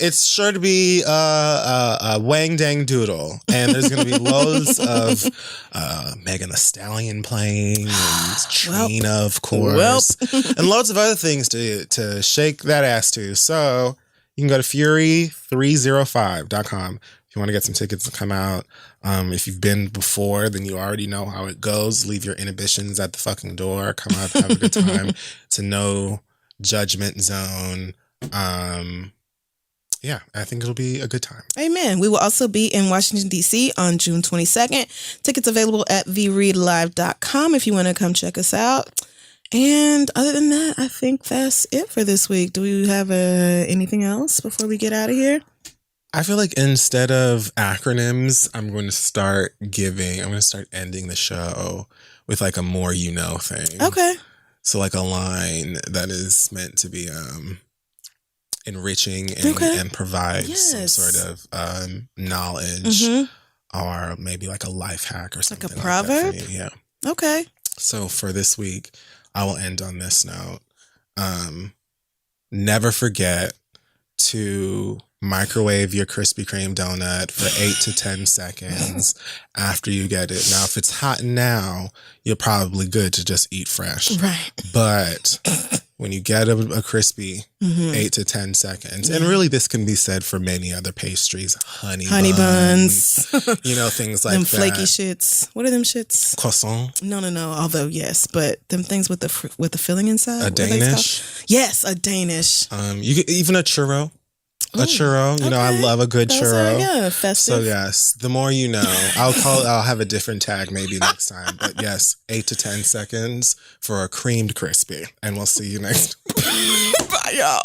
it's sure to be a wang dang doodle. And there's going to be loads of Megan Thee Stallion playing and Trina, of course. And loads of other things to shake that ass to. So you can go to fury305.com if you want to get some tickets to come out. If you've been before, then you already know how it goes. Leave your inhibitions at the fucking door. Come out, have a good time. It's a no judgment zone. Yeah, I think it'll be a good time. Amen. We will also be in Washington, D.C. on June 22nd. Tickets available at thereadlive.com if you want to come check us out. And other than that, I think that's it for this week. Do we have anything else before we get out of here? I feel like instead of acronyms, I'm going to start ending the show with like a more you know thing. Okay. So like a line that is meant to be enriching and provide some sort of knowledge or maybe like a life hack or something. Like a proverb? Like that. Yeah. Okay. So for this week, I will end on this note. Never forget to microwave your Krispy Kreme donut for 8 to 10 seconds after you get it. Now, if it's hot now, you're probably good to just eat fresh. Right. But when you get a crispy, 8 to 10 seconds, and really this can be said for many other pastries, honey buns. You know, things like them that. Flaky shits. What are them shits? Croissant. No. Although yes, but them things with the filling inside. A Danish. Yes, a Danish. You get even a churro. A churro, you know, I love a good churro. Yeah, festive. So yes, the more you know. I'll have a different tag maybe next time. But yes, 8 to 10 seconds for a creamed crispy. And we'll see you next. Bye, y'all.